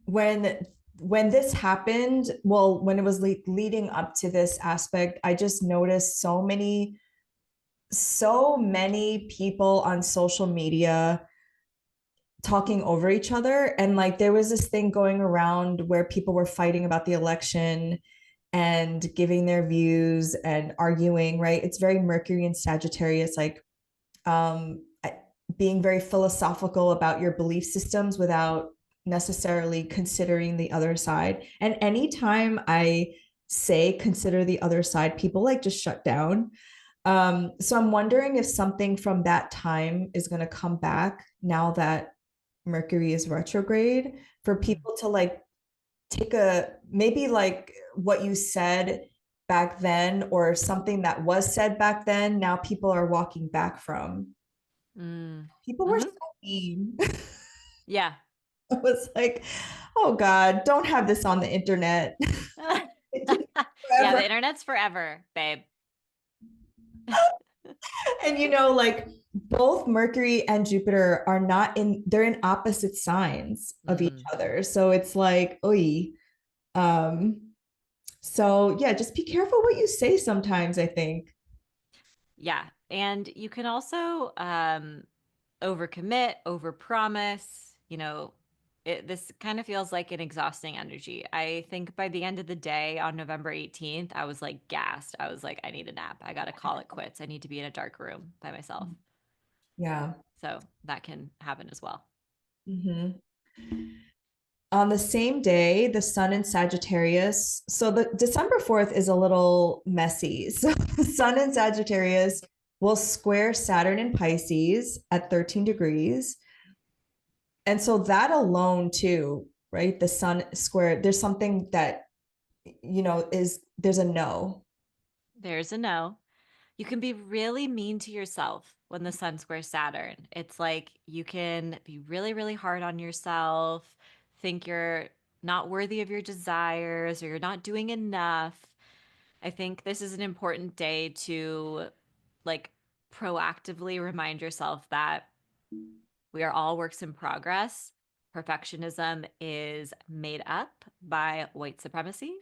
when when this happened, well, when it was leading up to this aspect, I just noticed so many people on social media talking over each other, and like there was this thing going around where people were fighting about the election and giving their views and arguing, right? It's very Mercury and Sagittarius, like um being very philosophical about your belief systems without necessarily considering the other side. And anytime I say consider the other side, people like just shut down. So I'm wondering if something from that time is going to come back now that Mercury is retrograde, for Mm. people to like take a maybe like what you said back then or something that was said back then, now people are walking back from. Mm. People were so Hmm. mean. Yeah. I was like, oh God, don't have this on the internet. It took Yeah, forever. the internet's forever, babe. And like both Mercury and Jupiter are not in, they're in opposite signs of each Mm. other. So it's like, oy. Um, so yeah, just be careful what you say sometimes, I think. Yeah. And you can also overcommit, overpromise, this kind of feels like an exhausting energy. I think by the end of the day on November 18th, I was like gassed. I was like, I need a nap. I got to call it quits. I need to be in a dark room by myself. Yeah. So that can happen as well. Mhm. On the same day, the sun in Sagittarius. So the December 4th is a little messy. So the sun in Sagittarius will square Saturn in Pisces at 13 degrees. And so that alone, too, right? The sun square, there's something that, there's a no. There's a no. You can be really mean to yourself when the sun squares Saturn. It's like you can be really, really hard on yourself, think you're not worthy of your desires or you're not doing enough. I think this is an important day to like proactively remind yourself that we are all works in progress. Perfectionism is made up by white supremacy,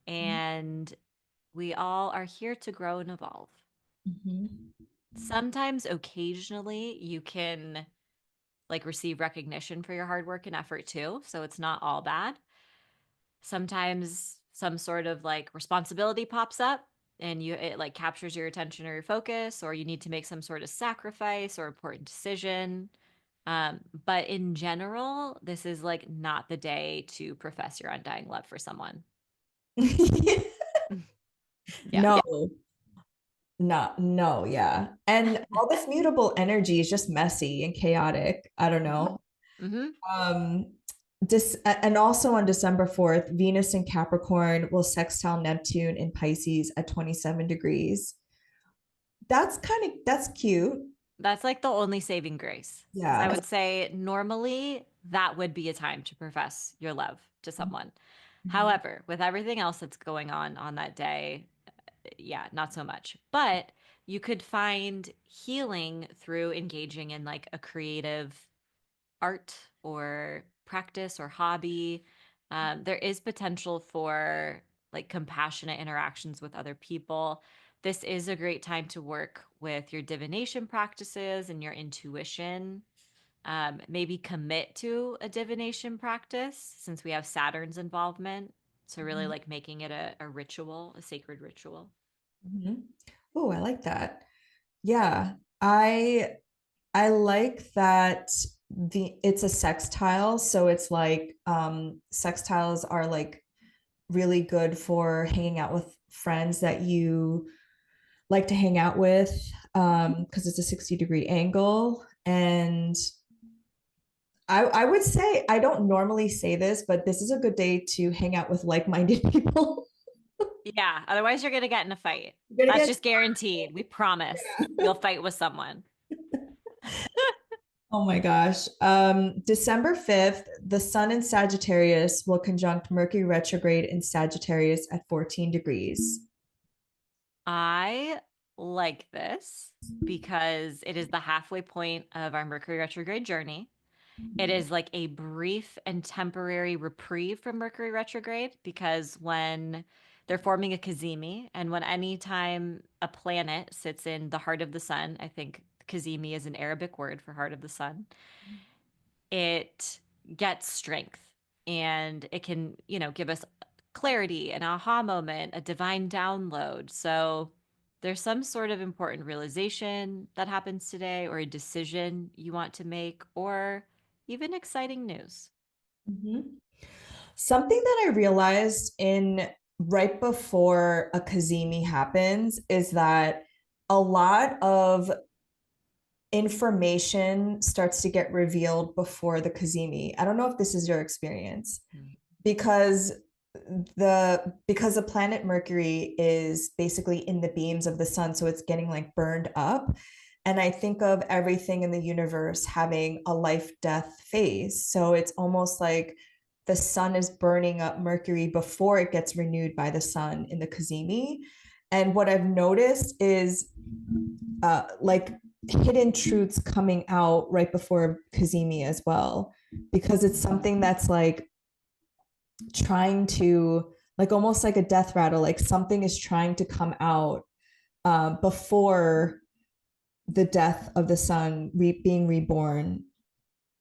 and we all are here to grow and evolve. Mhm. Sometimes, occasionally, you can like receive recognition for your hard work and effort too. So it's not all bad. Sometimes some sort of like responsibility pops up and it like captures your attention or your focus, or you need to make some sort of sacrifice or important decision. But in general, this is like not the day to profess your undying love for someone. Yeah. No, no, yeah. And all this mutable energy is just messy and chaotic. I don't know. Mm-hmm. Um, and also on December 4th, Venus in Capricorn will sextile Neptune in Pisces at 27 degrees. That's cute. That's like the only saving grace. Because I Yeah. would say normally that would be a time to profess your love to someone. Mhm. However, with everything else that's going on that day, yeah, not so much. But you could find healing through engaging in like a creative art or practice or hobby. There is potential for like compassionate interactions with other people. This is a great time to work with your divination practices and your intuition. Maybe commit to a divination practice since we have Saturn's involvement. So, really like making it a ritual, a sacred ritual. Mhm. Oh, I like that. Yeah. I like that it's a sextile, so it's like sextiles are like really good for hanging out with friends that you like to hang out with because it's a 60-degree angle. And I would say, I don't normally say this, but this is a good day to hang out with like-minded people. Yeah, otherwise you're gonna get in a fight. You're gonna That's get, just guaranteed. We promise you'll fight with someone. oh my gosh. December 5th, the sun in Sagittarius will conjunct Mercury retrograde in Sagittarius at 14 degrees. I like this because it is the halfway point of our Mercury retrograde journey. It is like a brief and temporary reprieve from Mercury retrograde because when they're forming a cazimi, and when any time a planet sits in the heart of the sun, I think cazimi is an Arabic word for heart of the sun, it gets strength and it can, give us clarity, an aha moment, a divine download. So there's some sort of important realization that happens today, or a decision you want to make, or even exciting news. Mhm. Something that I realized in right before a Kazemi happens is that a lot of information starts to get revealed before the Kazemi. I don't know if this is your experience Mm. because the planet Mercury is basically in the beams of the sun, so it's getting like burned up. And I think of everything in the universe having a life death phase. So it's almost like the sun is burning up Mercury before it gets renewed by the sun in the Kazemi. And what I've noticed is like hidden truths coming out right before Kazemi as well, because it's something that's like trying to, like almost like a death rattle, like something is trying to come out before the death of the sun being reborn.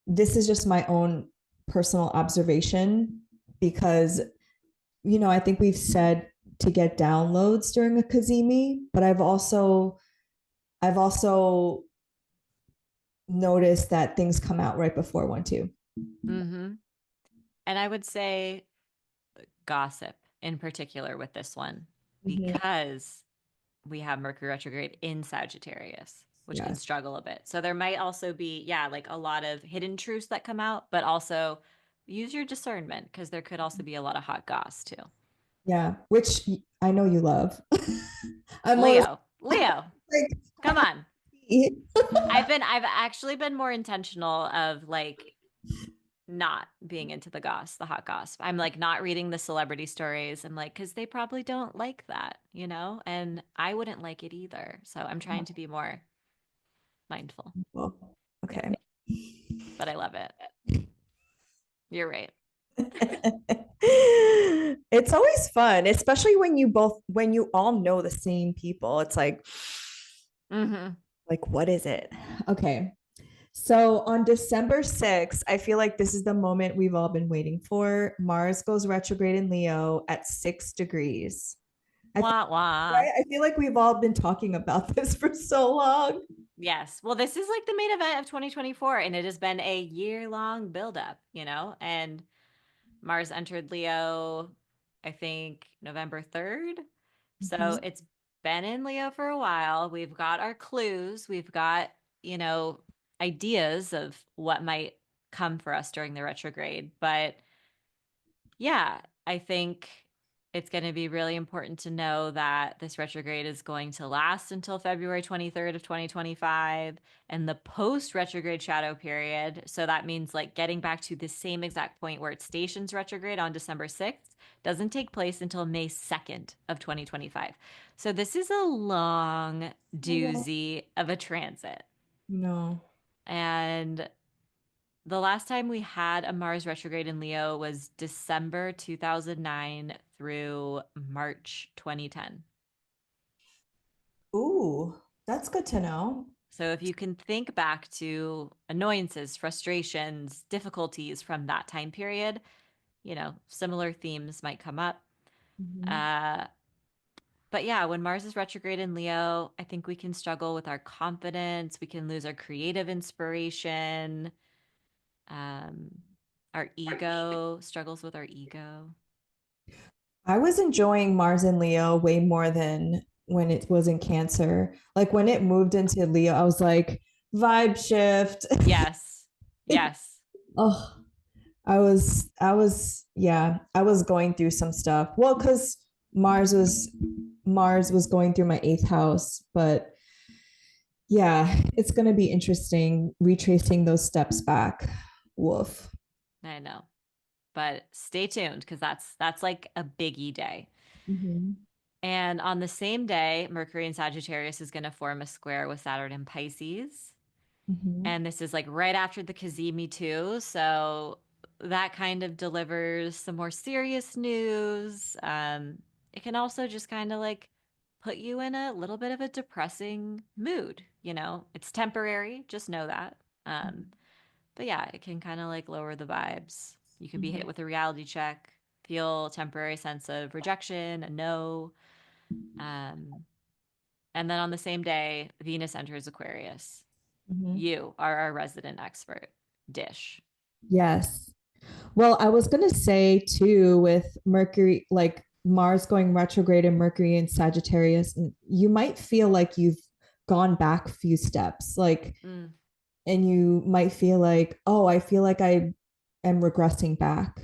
This is just my own personal observation because, I think we've said to get downloads during a Kazemi, but I've also noticed that things come out right before one too. Mm-hmm. And I would say gossip in particular with this one, Mm-hmm. because we have Mercury retrograde in Sagittarius, which can Yes. struggle a bit. So there might also be, yeah, like a lot of hidden truths that come out, but also use your discernment because there could also be a lot of hot goss too. Yeah. Which I know you love. I'm always Leo, like, come on. happy. I've actually been more intentional of like not being into the hot gossip. I'm like not reading the celebrity stories. I'm like, because they probably don't like that, and I wouldn't like it either. So I'm trying to be more mindful. Well, Yeah, okay. but I love it. You're right. It's always fun, especially when you all know the same people. It's like, Mm-hmm. Like, what is it? Okay. So on December 6th, I feel like this is the moment we've all been waiting for. Mars goes retrograde in Leo at 6 degrees. I think, Wah wah. right? I feel like we've all been talking about this for so long. Yes. Well, this is like the main event of 2024, and it has been a year-long buildup, and Mars entered Leo, I think November 3rd. So Mhm. it's been in Leo for a while. We've got our clues, we've got, you know, ideas of what might come for us during the retrograde. But yeah, I think it's going to be really important to know that this retrograde is going to last until February 23rd of 2025 and the post retrograde shadow period. So that means like getting back to the same exact point where it stations retrograde on December 6th doesn't take place until May 2nd of 2025. So this is a long No. doozy of a transit. No. And the last time we had a Mars retrograde in Leo was December 2009 through March 2010. Ooh, that's good to know. So if you can think back to annoyances, frustrations, difficulties from that time period, similar themes might come up. Mhm. Uh, but yeah, when Mars is retrograde in Leo, I think we can struggle with our confidence. We can lose our creative inspiration. Um, our ego struggles with our ego. I was enjoying Mars and Leo way more than when it was in Cancer. Like when it moved into Leo, I was like, vibe shift. Yes. Yes. Oh, yeah, I was going through some stuff. Well, because Mars was going through my eighth house, but yeah, it's gonna be interesting retracing those steps back. Woof. I know. But stay tuned because that's like a biggie day. Mm-hmm. And on the same day, Mercury in Sagittarius is going to form a square with Saturn in Pisces. Mm-hmm. And this is like right after the Kazemi too. So that kind of delivers some more serious news. It can also just kind of like put you in a little bit of a depressing mood. It's temporary, just know that. But yeah, it can kind of like lower the vibes. You can be hit Mm-hmm. with a reality check, feel a temporary sense of rejection, a no. Um, and then on the same day, Venus enters Aquarius. Mm-hmm. You are our resident expert. Dish. Yes. Well, I was gonna say too, with Mercury, like Mars going retrograde and Mercury in Sagittarius, you might feel like you've gone back a few steps, like, Mm, and you might feel like, oh, I feel like I am regressing back.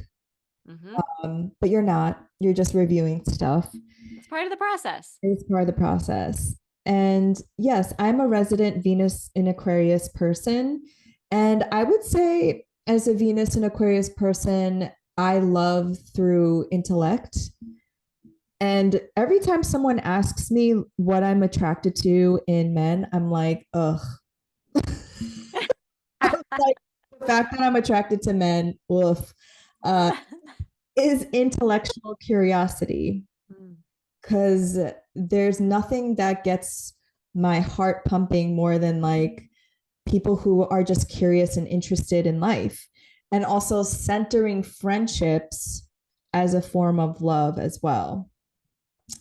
hmm But you're not. You're just reviewing stuff. It's part of the process. It's part of the process. And yes, I'm a resident Venus in Aquarius person. And I would say, as a Venus in Aquarius person, I love through intellect. And every time someone asks me what I'm attracted to in men, I'm like, ugh. I'm like, the fact that I'm attracted to men, woof, uh, is intellectual curiosity. Mm, Because there's nothing that gets my heart pumping more than like people who are just curious and interested in life, and also centering friendships as a form of love as well.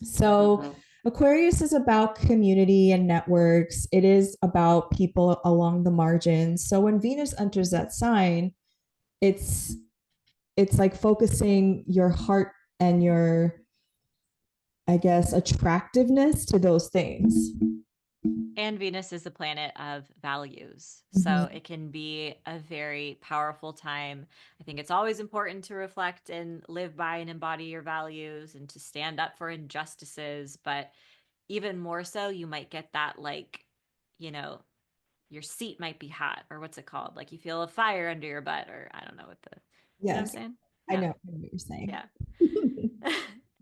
So Aquarius is about community and networks. It is about people along the margins. So when Venus enters that sign, it's it's like focusing your heart and your, I guess, attractiveness to those things. And Venus is a planet of values. So Mm-hmm. it can be a very powerful time. I think it's always important to reflect and live by and embody your values and to stand up for injustices. But even more so, you might get that like, you know, your seat might be hot, or what's it called? Like you feel a fire under your butt, or I don't know what what I'm Yes, saying? I Yeah. know what you're saying. Yeah.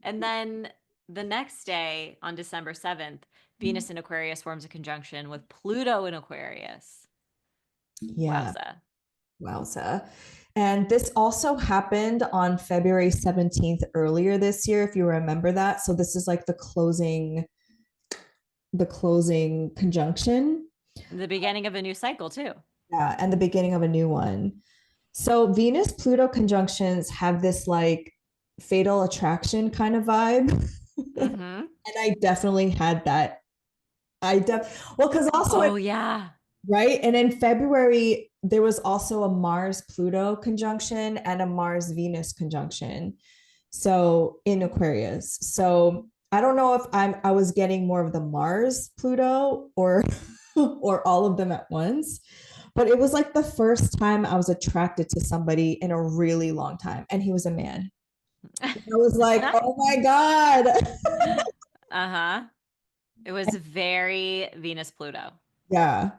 And then the next day on December 7th, Venus in Aquarius forms a conjunction with Pluto in Aquarius. Yeah, Wowza. wowza. And this also happened on February 17th earlier this year, if you remember that. So this is like the closing conjunction. The beginning of a new cycle too. Yeah, and the beginning of a new one. So Venus Pluto conjunctions have this like fatal attraction kind of vibe. Mm-hmm. And I definitely had that. Well, because also Oh yeah. right. And in February, there was also a Mars Pluto conjunction and a Mars Venus conjunction. So in Aquarius. So I don't know if I was getting more of the Mars Pluto or or all of them at once. But it was like the first time I was attracted to somebody in a really long time. And he was a man. I was like, oh my God. Uh-huh. It was very Venus Pluto. Yeah.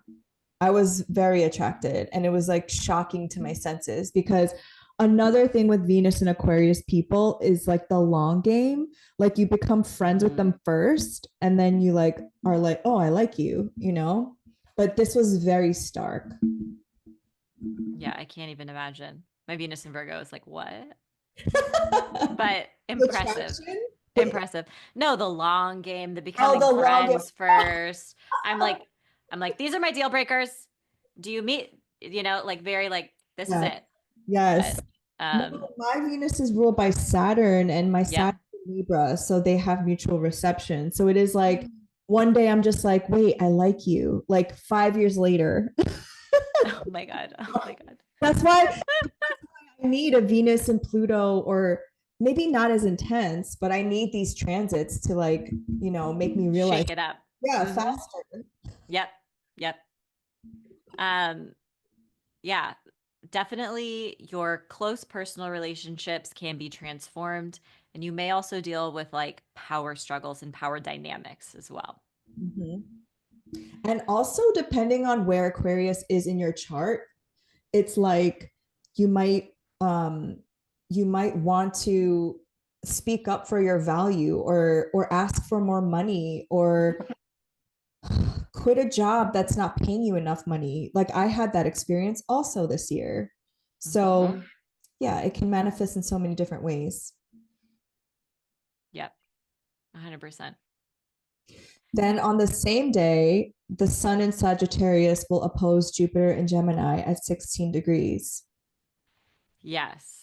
I was very attracted and it was like shocking to my senses because another thing with Venus and Aquarius people is like the long game. Like you become friends with Mm-hmm. them first and then you like are like, "Oh, I like you," you know? But this was very stark. Yeah, I can't even imagine. My Venus in Virgo is like, what? The But impressive. attraction? But Impressive. No, the long game, the oh, becoming the long game. friends first. I'm like, I'm like, these are my deal breakers. Do you meet, like very like this is Yeah. it. Yes. But Well, my Venus is ruled by Saturn and my yeah. Saturn is Libra, so they have mutual reception. So it is like one day I'm just like, wait, I like you. Like 5 years later. Oh my God. Oh my God. That's why I need a Venus and Pluto, or maybe not as intense, but I need these transits to like, make me realize, Shake it up. yeah, Mm-hmm. faster. Yep. Yep. Um, yeah, definitely your close personal relationships can be transformed, and you may also deal with like power struggles and power dynamics as well. Mhm. And also, depending on where Aquarius is in your chart, it's like you might um you might want to speak up for your value or ask for more money or quit a job that's not paying you enough money. Like I had that experience also this year. Mm-hmm. So, yeah, it can manifest in so many different ways. Yep, 100%. Then on the same day, the sun in Sagittarius will oppose Jupiter in Gemini at 16 degrees. Yes.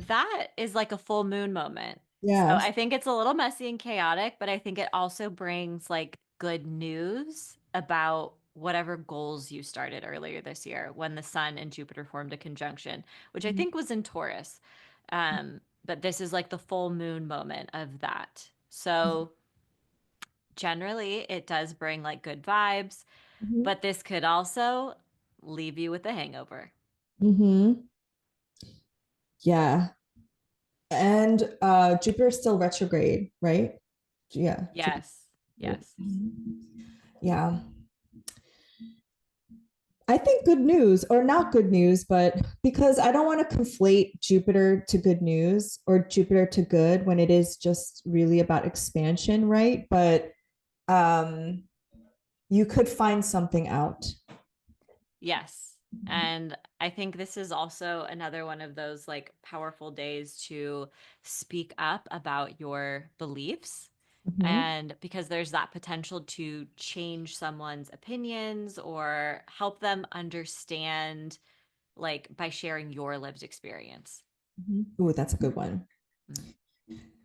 That is like a full moon moment. So Yes. I think it's a little messy and chaotic, but I think it also brings like good news about whatever goals you started earlier this year when the sun and Jupiter formed a conjunction, which I think was in Taurus. But this is like the full moon moment of that. So generally, it does bring like good vibes, Mm-hmm. but this could also leave you with a hangover. Mm-hmm. Yeah. And Jupiter is still retrograde, right? Yeah. Yes. Yes. Yeah. I think good news, or not good news, but because I don't want to conflate Jupiter to good news or Jupiter to good when it is just really about expansion, right? But um, you could find something out. Yes. And I think this is also another one of those like powerful days to speak up about your beliefs. Mhm. And because there's that potential to change someone's opinions or help them understand, like by sharing your lived experience. Mhm. Ooh, that's a good one. Mm.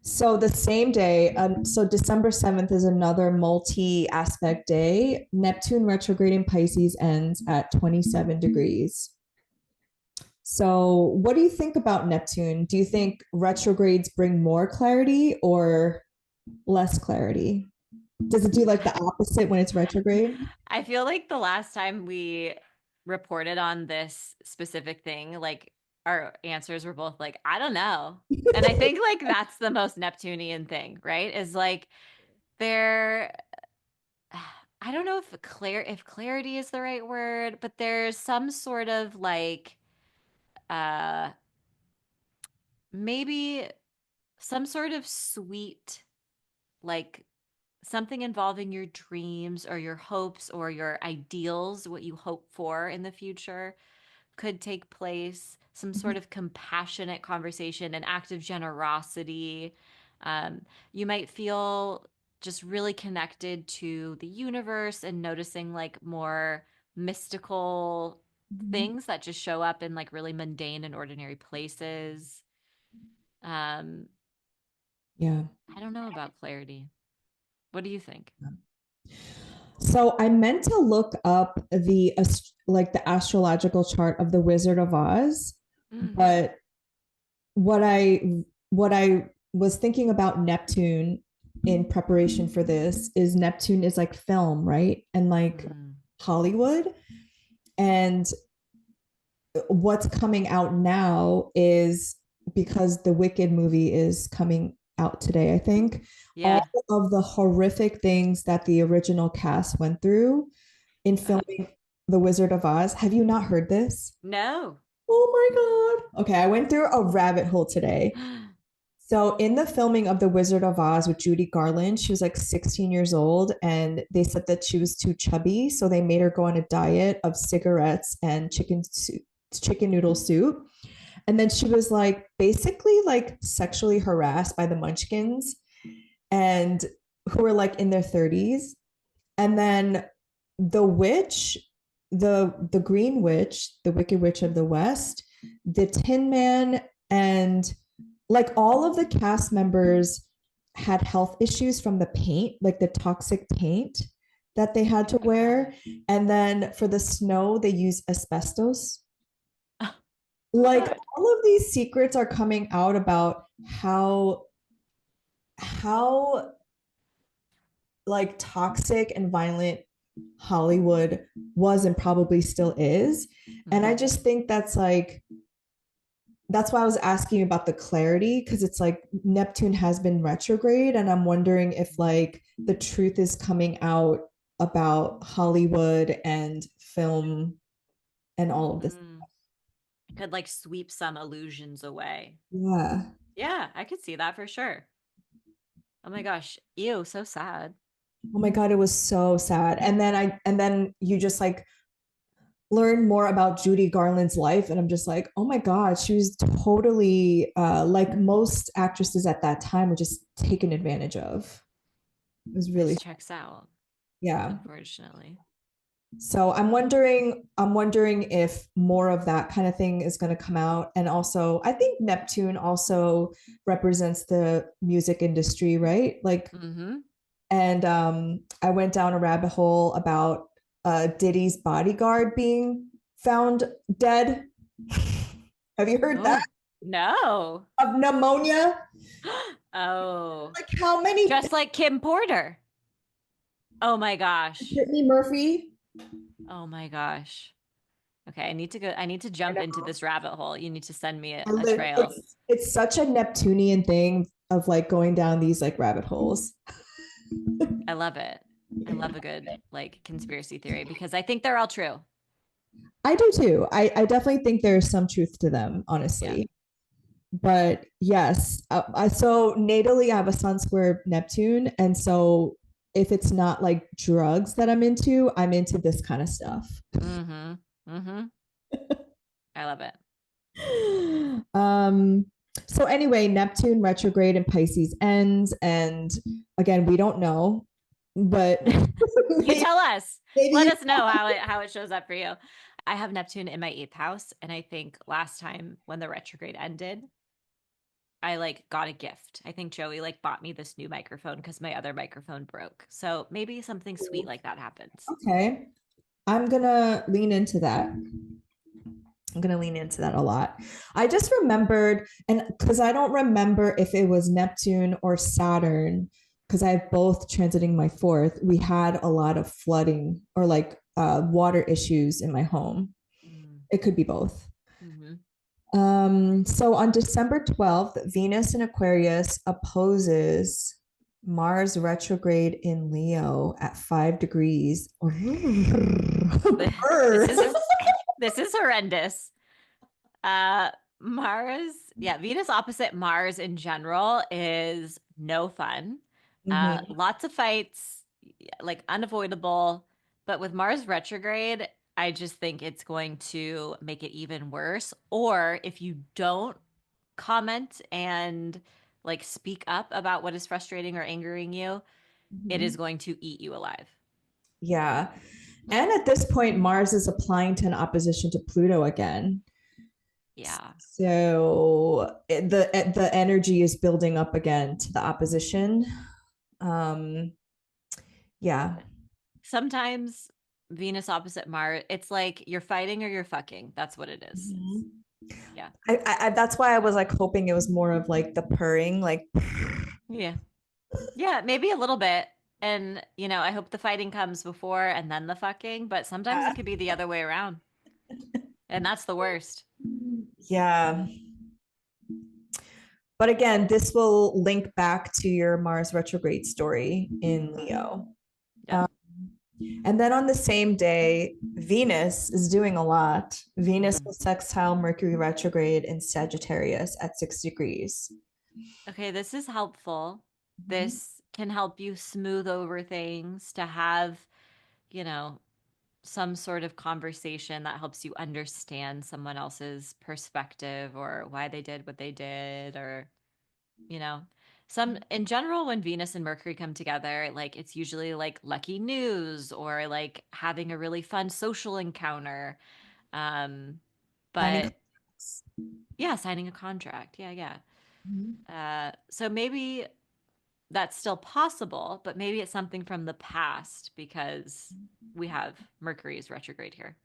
So the same day, so December 7th is another multi-aspect day. Neptune retrograde in Pisces ends at 27 degrees. So what do you think about Neptune? Do you think retrogrades bring more clarity or less clarity? Does it do like the opposite when it's retrograde? I feel like the last time we reported on this specific thing, like our answers were both like, I don't know. And I think like that's the most Neptunian thing, right? Is like there I don't know if clarity is the right word, but there's some sort of like uh maybe some sort of sweet like something involving your dreams or your hopes or your ideals, what you hope for in the future could take place, some sort of compassionate conversation, an act of generosity. You might feel just really connected to the universe and noticing like more mystical Mhm. things that just show up in like really mundane and ordinary places. Um, Yeah. I don't know about clarity. What do you think? So I meant to look up like the astrological chart of the Wizard of Oz, Mm, but what I was thinking about Neptune in preparation for this is Neptune is like film, right? And like mm, Hollywood. And what's coming out now is because the Wicked movie is coming out today, I think. All yeah. of the horrific things that the original cast went through in filming The Wizard of Oz. Have you not heard this? No. Oh my God. Okay, I went through a rabbit hole today. So, in the filming of The Wizard of Oz with Judy Garland, she was like 16 years old, and they said that she was too chubby. So, they made her go on a diet of cigarettes and chicken noodle soup. And then she was like basically like sexually harassed by the Munchkins and who were like in their 30s. And then the witch, the green witch, the wicked witch of the west, the tin man, and like all of the cast members had health issues from the paint, like the toxic paint that they had to wear. And then for the snow they use asbestos. Like all of these secrets are coming out about how like toxic and violent Hollywood was and probably still is. And I Mhm. just think that's why I was asking about the clarity, because it's like Neptune has been retrograde, and I'm wondering if like the truth is coming out about Hollywood and film and all of this. Mm. Could like sweep some illusions away. Yeah. Yeah, I could see that for sure. Oh my gosh. Ew, so sad. Oh my God, it was so sad. And then you just like learn more about Judy Garland's life, and I'm just like, oh my God, she was totally like most actresses at that time were just taken advantage of. It was really This checks out, yeah. unfortunately. So I'm wondering if more of that kind of thing is going to come out. And also, I think Neptune also represents the music industry, right? Like, Mm-hmm. and I went down a rabbit hole about Diddy's bodyguard being found dead. Have you heard that? Oh, no. Of pneumonia? Oh, Like how many? just like Kim Porter. Oh my gosh. Brittany Murphy. Oh my gosh. Okay, I need to go. I need to jump into this rabbit hole. You need to send me a trail. It's such a Neptunian thing of like going down these like rabbit holes. I love it. I love a good like conspiracy theory because I think they're all true. I do too. I definitely think there's some truth to them, Yeah. honestly. But yes, so natally, I have a Sun square Neptune, and so if it's not like drugs that I'm into this kind of stuff. Mm-hmm. Mm-hmm. I love it. um. So anyway, Neptune retrograde in Pisces ends, and again, we don't know, but You maybe, tell us. Let maybe us know how it shows up for you. I have Neptune in my eighth house, and I think last time when the retrograde ended, I like got a gift. I think Joey like bought me this new microphone because my other microphone broke. So maybe something sweet like that happens. okay. I'm gonna lean into that. I'm going to lean into that a lot. I just remembered, and because I don't remember if it was Neptune or Saturn, because I have both transiting my fourth, we had a lot of flooding or like water issues in my home. It could be both. Mm-hmm. So on December 12th, Venus in Aquarius opposes Mars retrograde in Leo at 5 degrees. This is this is horrendous. Uh Mars, yeah, Venus opposite Mars in general is no fun. Mhm. Lots of fights, like unavoidable. But with Mars retrograde, I just think it's going to make it even worse. Or if you don't comment and like speak up about what is frustrating or angering you, it is Mhm. going to eat you alive. Yeah. And at this point, Mars is applying to an opposition to Pluto again. Yeah. So the energy is building up again to the opposition. Um, yeah. Sometimes Venus opposite Mars, it's like you're fighting or you're fucking. That's what it is. Mhm. Yeah. That's why I was like hoping it was more of like the purring, like Yeah. Yeah, maybe a little bit. And, I hope the fighting comes before and then the fucking, but sometimes it could be the other way around. And that's the worst. yeah. But again, this will link back to your Mars retrograde story in Leo. Yep. Um, and then on the same day, Venus is doing a lot. Venus will sextile Mercury retrograde in Sagittarius at 6 degrees. Okay, this is helpful. Mhm. This can help you smooth over things to have, you know, some sort of conversation that helps you understand someone else's perspective or why they did what they did or, you know, some in general when Venus and Mercury come together, like it's usually like lucky news or like having a really fun social encounter. Um, Signing but contracts. yeah, signing a contract. Yeah, yeah. Mhm. So maybe that's still possible, but maybe it's something from the past because we have Mercury's retrograde here.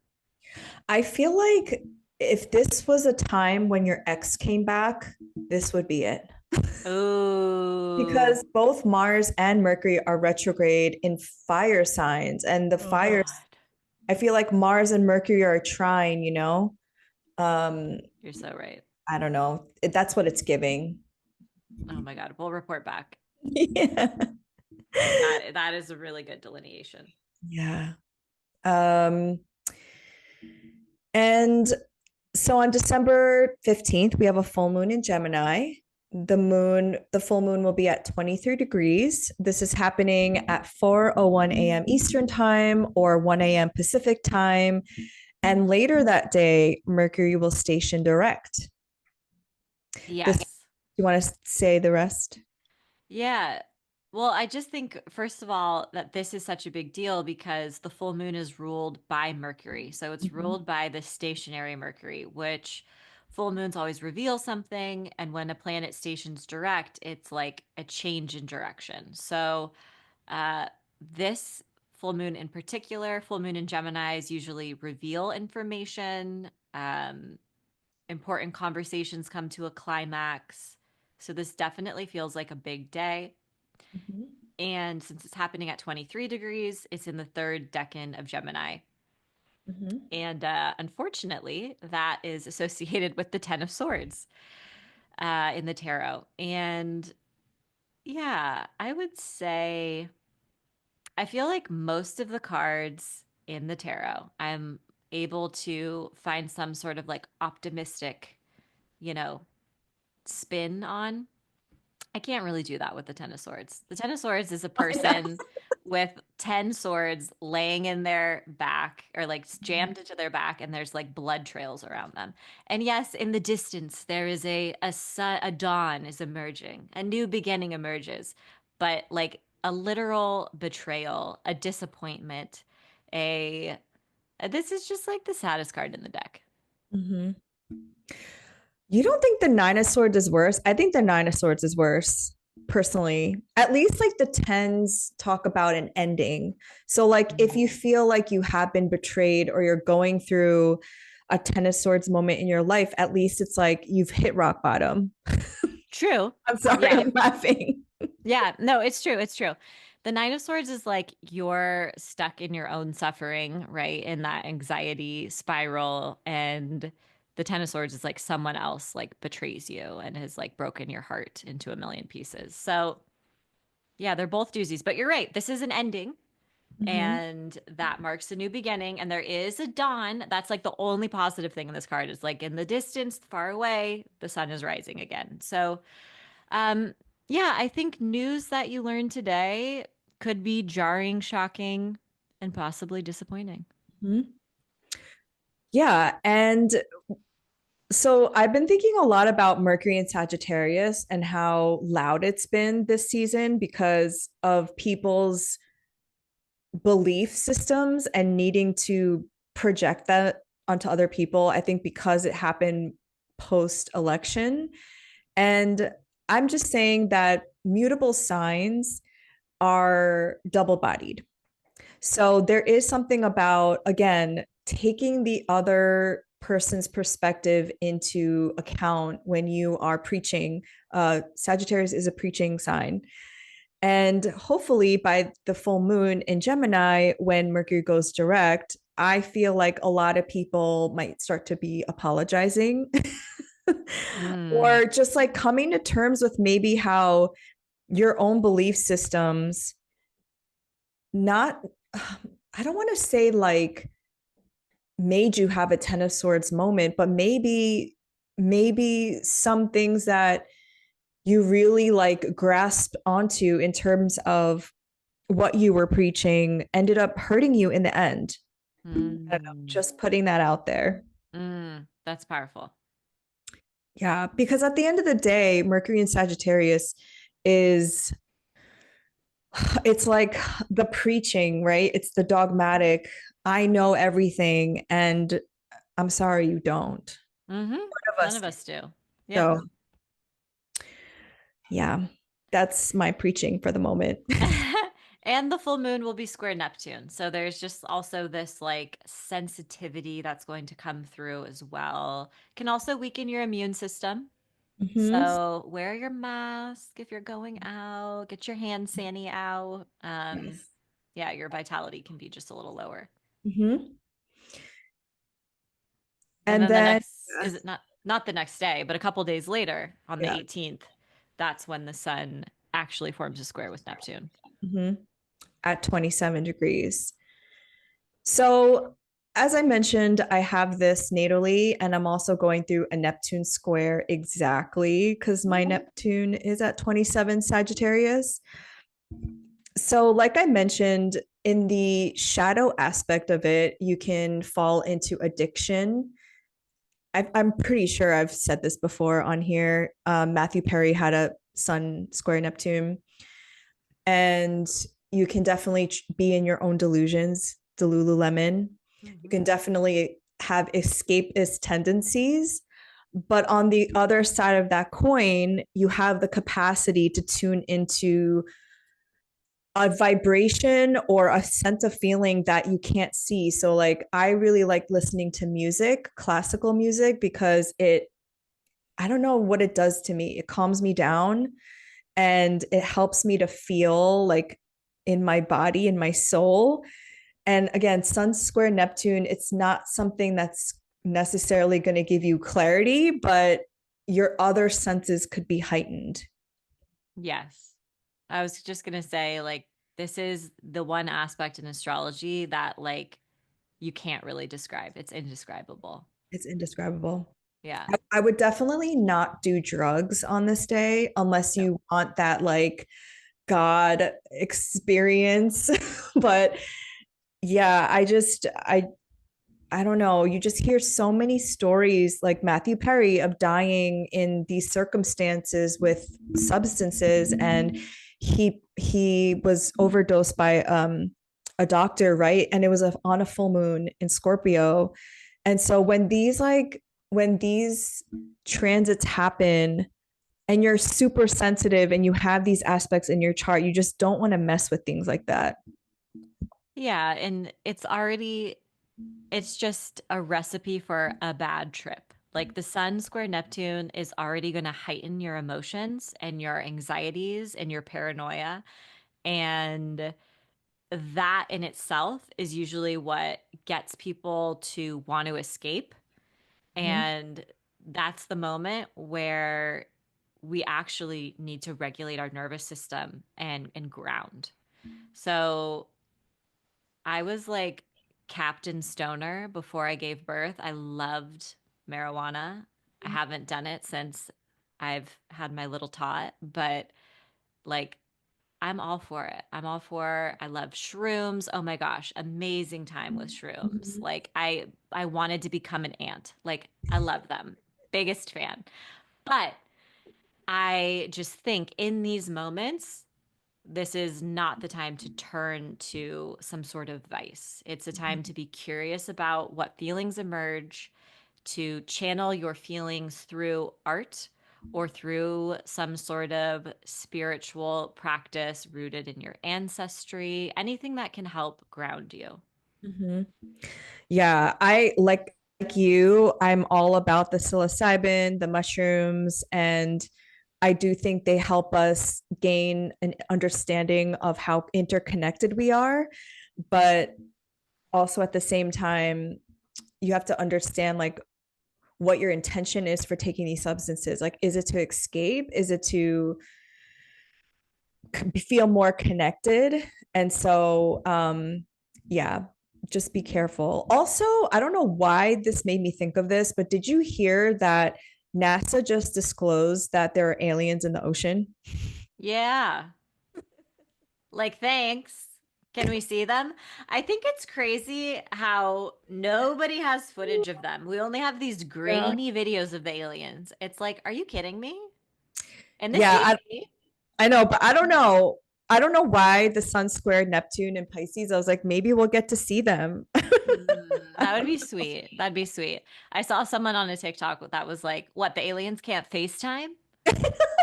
I feel like if this was a time when your ex came back, this would be it. Oh, Because both Mars and Mercury are retrograde in fire signs, and the oh fires, God. I feel like Mars and Mercury are trying, you know? Um, You're so right. I don't know. That's what it's giving. Oh my God. We'll report back. Yeah. That is a really good delineation. Yeah. Um, and so on December 15th, we have a full moon in Gemini. The full moon will be at 23 degrees. This is happening at 4:01 a.m. Eastern time or 1 a.m. Pacific time. And later that day, Mercury will station direct. This, Yes. you want to say the rest? Yeah. Well, I just think, first of all, that this is such a big deal because the full moon is ruled by Mercury. So it's Mhm. ruled by the stationary Mercury, which full moons always reveal something. And when a planet stations direct, it's like a change in direction. So uh, this full moon in particular, full moon in Geminis usually reveal information. Important conversations come to a climax. So this definitely feels like a big day. Mhm. And since it's happening at 23 degrees, it's in the third decan of Gemini. Mhm. And unfortunately, that is associated with the Ten of Swords in the tarot. And yeah, I would say I feel like most of the cards in the tarot, I'm able to find some sort of like optimistic, you know, spin on. I can't really do that with the Ten of Swords. The Ten of Swords is a person with 10 swords laying in their back or like jammed into their back, and there's like blood trails around them. And yes, in the distance, there is a dawn is emerging, a new beginning emerges, but like a literal betrayal, a disappointment, a this is just like the saddest card in the deck. Mhm. You don't think the Nine of Swords is worse? I think the Nine of Swords is worse, personally. At least like the tens talk about an ending. So, like, if Mhm. you feel like you have been betrayed or you're going through a Ten of Swords moment in your life, at least it's like you've hit rock bottom. True. I'm sorry, Yeah. I'm laughing. Yeah, no, it's true. It's true. The Nine of Swords is like you're stuck in your own suffering, right? In that anxiety spiral. And the Ten of Swords is like someone else like betrays you and has like broken your heart into a million pieces. So, yeah, they're both doozies. But you're right. This is an ending Mhm. and that marks a new beginning. And there is a dawn. That's like the only positive thing in this card is like in the distance, far away, the sun is rising again. So, um, yeah, I think news that you learned today could be jarring, shocking, and possibly disappointing. Mhm. Yeah. And So I've been thinking a lot about Mercury and Sagittarius and how loud it's been this season because of people's belief systems and needing to project that onto other people. I think because it happened post election. And I'm just saying that mutable signs are double bodied. So there is something about, again, taking the other person's perspective into account when you are preaching. Sagittarius is a preaching sign. And hopefully by the full moon in Gemini, when Mercury goes direct, I feel like a lot of people might start to be apologizing Mm, or just like coming to terms with maybe how your own belief systems not, I don't want to say like made you have a 10 of swords moment, but maybe some things that you really like grasped onto in terms of what you were preaching ended up hurting you in the end. I don't know, mm, just putting that out there. that's powerful. Yeah, because at the end of the day, Mercury and Sagittarius is it's like the preaching, right? It's the dogmatic. I know everything and I'm sorry you don't. Hmm. None of None us of do. us do. Yeah. So, yeah, that's my preaching for the moment. And the full moon will be square Neptune. So there's just also this like sensitivity that's going to come through as well. Can also weaken your immune system. Hmm. So wear your mask if you're going out, get your hand sani out. Yes. Yeah, your vitality can be just a little lower. Hmm. And And then the then, next is it not the next day, but a couple days later on the yeah. 18th, that's when the sun actually forms a square with Neptune. Hmm. At 27 degrees. So, as I mentioned, I have this natally, and I'm also going through a Neptune square exactly because my Neptune is at 27 Sagittarius. So, like I mentioned, in the shadow aspect of it, you can fall into addiction. I'm pretty sure I've said this before on here. Matthew Perry had a Sun square Neptune, and you can definitely be in your own delusions, Delululemon. You Mhm. can definitely have escapist tendencies. But on the other side of that coin, you have the capacity to tune into a vibration or a sense of feeling that you can't see. So, like, I really like listening to music, classical music, because I don't know what it does to me. It calms me down and it helps me to feel like in my body, in my soul. And again, Sun square Neptune, it's not something that's necessarily going to give you clarity, but your other senses could be heightened. Yes. I was just going to say, like, this is the one aspect in astrology that, like, you can't really describe. It's indescribable. It's indescribable. Yeah. I would definitely not do drugs on this day unless No. you want that like God experience. But yeah, I don't know. You just hear so many stories like Matthew Perry of dying in these circumstances with substances, and he was overdosed by a doctor, right? And it was on a full moon in Scorpio. And so when these transits happen and you're super sensitive and you have these aspects in your chart, you just don't want to mess with things like that. Yeah. And it's just a recipe for a bad trip. Like the sun square Neptune is already going to heighten your emotions and your anxieties and your paranoia. And that in itself is usually what gets people to want to escape. Mhm. And that's the moment where we actually need to regulate our nervous system and ground. So I was like Captain Stoner before I gave birth. I loved marijuana. I haven't done it since I've had my little tot, but like I'm all for it. I love shrooms. Oh my gosh, amazing time with shrooms. Mhm. Like I wanted to become an ant. Like I love them. Biggest fan. But I just think in these moments, this is not the time to turn to some sort of vice. It's a time to be curious about what feelings emerge, to channel your feelings through art or through some sort of spiritual practice rooted in your ancestry, anything that can help ground you. Mhm. Yeah, I like you. I'm all about the psilocybin, the mushrooms, and I do think they help us gain an understanding of how interconnected we are. But also at the same time, you have to understand like what your intention is for taking these substances. Like, is it to escape? Is it to feel more connected? And so, yeah, just be careful. Also, I don't know why this made me think of this, but did you hear that NASA just disclosed that there are aliens in the ocean? Yeah. Like, thanks. Can we see them? I think it's crazy how nobody has footage of them. We only have these Yeah. grainy videos of the aliens. It's like, are you kidding me? In this Yeah, DC? I know, but I don't know. I don't know why the sun squared Neptune and Pisces. I was like, maybe we'll get to see them. That would be sweet. That'd be sweet. I saw someone on a TikTok that was like, what, the aliens can't FaceTime?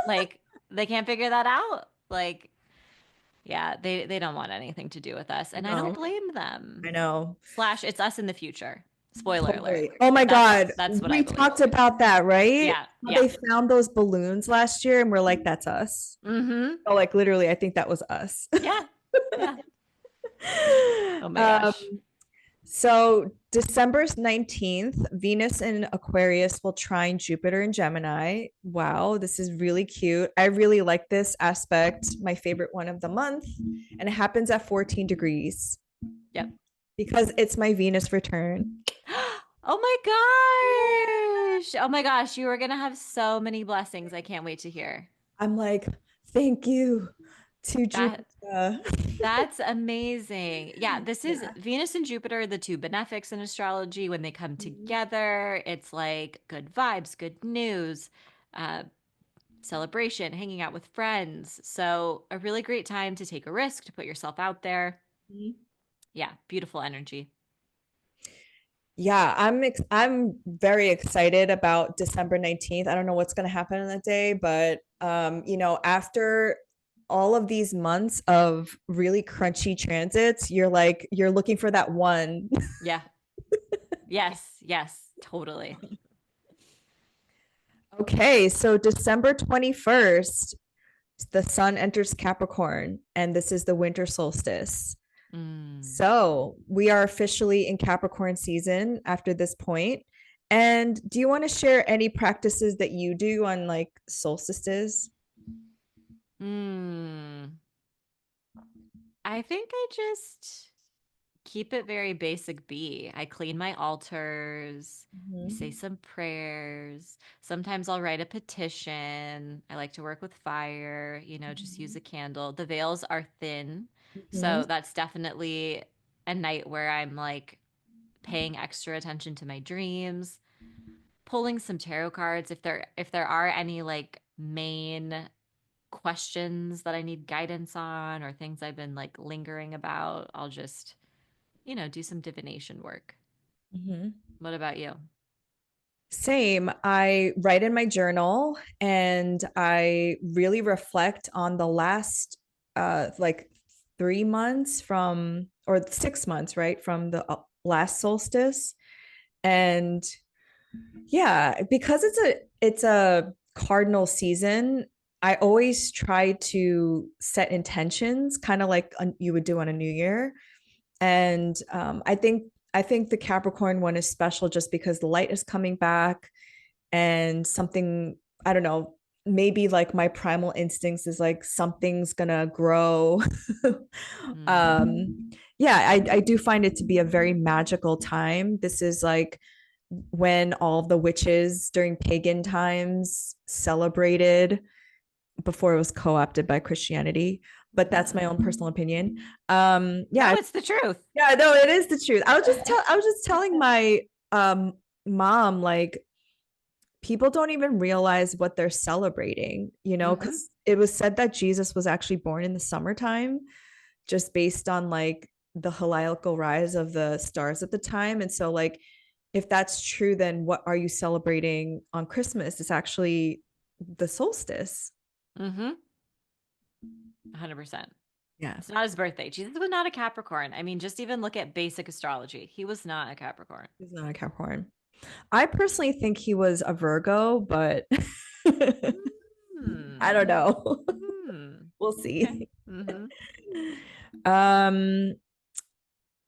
Like, they can't figure that out? Like, yeah, they don't want anything to do with us, and I don't No, blame them. I know. Slash, it's us in the future. Spoiler alert. Totally. Oh my God. That's what I We believe. talked about that, right? Yeah, How yeah. they found those balloons last year and we're like, that's us. Mm-hmm. Oh, like literally, I think that was us. Yeah. Yeah. Oh my um, gosh. so December 19th, Venus in Aquarius will trine Jupiter in Gemini. Wow, this is really cute. I really like this aspect, my favorite one of the month. And it happens at 14 degrees Yep. because it's my Venus return. Oh my gosh. Oh my gosh. You are gonna have so many blessings. I can't wait to hear. I'm like, thank you to That Jupiter. that's amazing. Yeah, this is Yeah. Venus and Jupiter, the two benefics in astrology. When they come together, it's like good vibes, good news, uh, celebration, hanging out with friends. So, a really great time to take a risk, to put yourself out there. Yeah, beautiful energy. Yeah, I'm very excited about December 19th. I don't know what's going to happen on that day, but after all of these months of really crunchy transits, you're looking for that one. Yeah. Yes, yes, totally. Okay, so December 21st, the sun enters Capricorn, and this is the winter solstice. Mm. So we are officially in Capricorn season after this point. And do you want to share any practices that you do on like solstices? Mm. I think I just keep it very basic B. I clean my altars. I say Mhm. some prayers. Sometimes I'll write a petition. I like to work with fire, just use a candle. The veils are thin. Mhm. So that's definitely a night where I'm like paying extra attention to my dreams, pulling some tarot cards if there are any like main questions that I need guidance on or things I've been like lingering about. I'll just do some divination work. Mhm. What about you? Same. I write in my journal and I really reflect on the last like 3 months from or 6 months, right, from the last solstice. And yeah, because it's a cardinal season, I always try to set intentions, kind of like you would do on a new year. And I think the Capricorn one is special just because the light is coming back and something, I don't know, maybe like my primal instincts is like something's gonna grow. Mm. um yeah, I do find it to be a very magical time. This is like when all the witches during pagan times celebrated before it was co-opted by Christianity. But that's my own personal opinion. No, Yeah, it's the truth. yeah, no, it is the truth. I was just telling my mom like people don't even realize what they're celebrating, Mm-hmm. because it was said that Jesus was actually born in the summertime, just based on like the heliacal rise of the stars at the time. And so, like, if that's true, then what are you celebrating on Christmas? It's actually the solstice. Mm-hmm. 100%. Yeah, It's not his birthday. Jesus was not a Capricorn. I mean, just even look at basic astrology. He was not a Capricorn. he's not a Capricorn. I personally think he was a Virgo, but I don't Hmm. know. Hmm. We'll Okay. see. Mm-hmm. Um,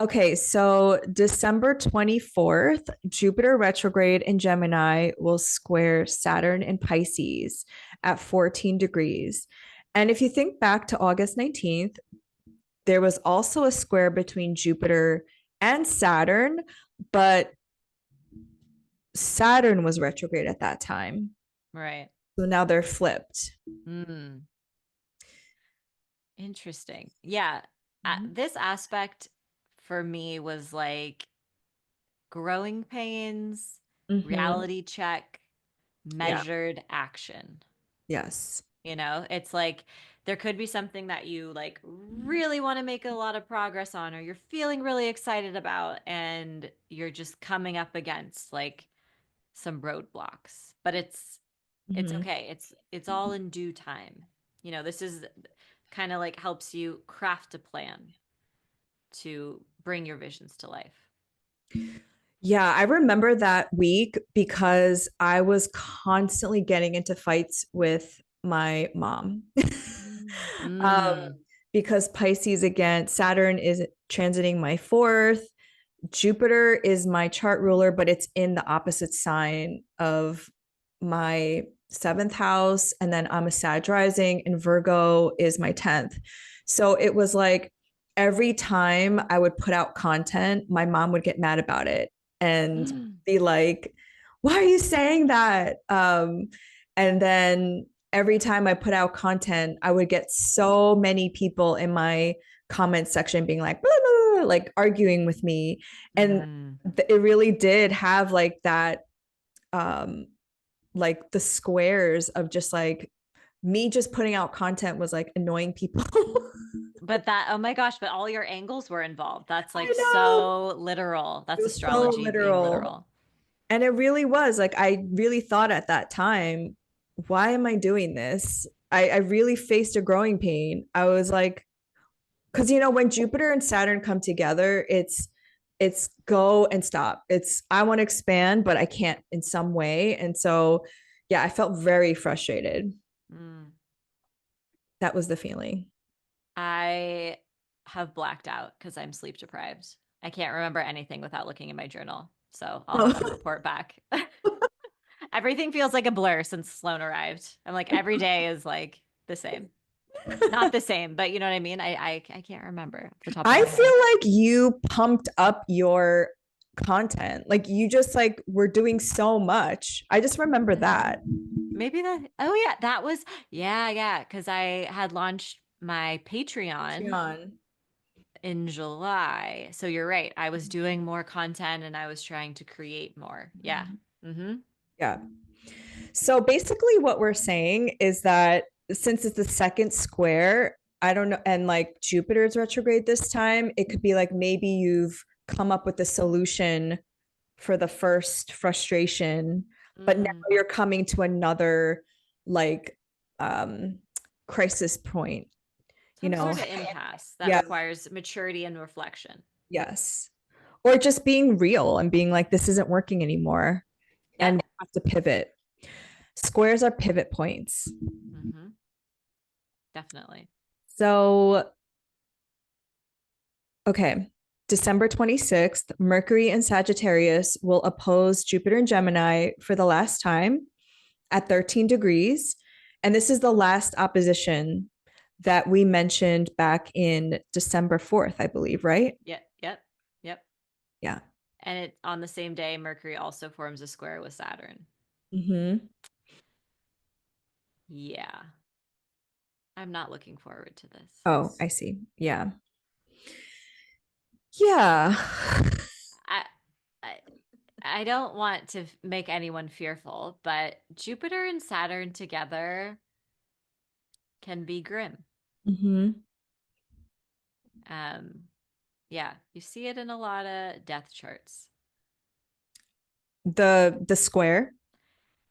okay, so December 24th, Jupiter retrograde in Gemini will square Saturn in Pisces at 14 degrees. And if you think back to August 19th, there was also a square between Jupiter and Saturn, but Saturn was retrograde at that time. Right. So now they're flipped. Hmm. Interesting. Yeah. Mhm. This aspect for me was like growing pains, Mhm. reality check, Yeah. measured action. Yes. It's like there could be something that you like really want to make a lot of progress on, or you're feeling really excited about, and you're just coming up against like some roadblocks. But it's Mhm. okay. It's all in due time. This is kind of like helps you craft a plan to bring your visions to life. Yeah, I remember that week because I was constantly getting into fights with my mom. um, Mm. because Pisces again, Saturn is transiting my fourth. Jupiter is my chart ruler, but it's in the opposite sign of my seventh house. And then I'm a Sag rising, and Virgo is my 10th. So it was like every time I would put out content, my mom would get mad about it and Mm. be like, why are you saying that? And then every time I put out content, I would get so many people in my comment section being like, blah, blah, blah, like arguing with me. And Mm. it really did have like that, like the squares of just like me just putting out content was like annoying people. But oh my gosh, but all your angles were involved. That's like I know. so literal. It That's was so astrology being literal. literal. And it really was like, I really thought at that time, why am I doing this? I really faced a growing pain. I was like, because when Jupiter and Saturn come together, it's go and stop. It's I want to expand, but I can't in some way. And so yeah, I felt very frustrated. Mm. That was the feeling. I have blacked out because I'm sleep deprived. I can't remember anything without looking in my journal. So I'll have to Oh. report back. Everything feels like a blur since Sloan arrived. I'm like, every day is like the same. Not the same, but you know what I mean? I can't remember off the top of I my head. feel like you pumped up your content. Like you just like were doing so much. I just remember that. Maybe oh yeah, that was, yeah, because I had launched my Patreon Patreon. in July. So you're right. I was doing more content and I was trying to create more. Yeah. Mm-hmm. Yeah. So basically, what we're saying is that since it's the second square, I don't know, and like Jupiter's retrograde this time, it could be like maybe you've come up with a solution for the first frustration, but now Mm. you're coming to another like um crisis point, you Some know? sort of impasse that Yeah, requires maturity and reflection. yes. Or just being real and being like, this isn't working anymore and Yep. you have to pivot. Squares are pivot points. Mm-hmm. Definitely. So okay. December 26th, Mercury and Sagittarius will oppose Jupiter and Gemini for the last time at 13 degrees. And this is the last opposition that we mentioned back in December 4th, I believe, right? Yep. Yeah. And on the same day, Mercury also forms a square with Saturn. Mm-hmm. Yeah. I'm not looking forward to this. Oh, I see. Yeah. Yeah. I, I I don't want to make anyone fearful, but Jupiter and Saturn together can be grim. Hmm. Um, yeah, you see it in a lot of death charts. The square.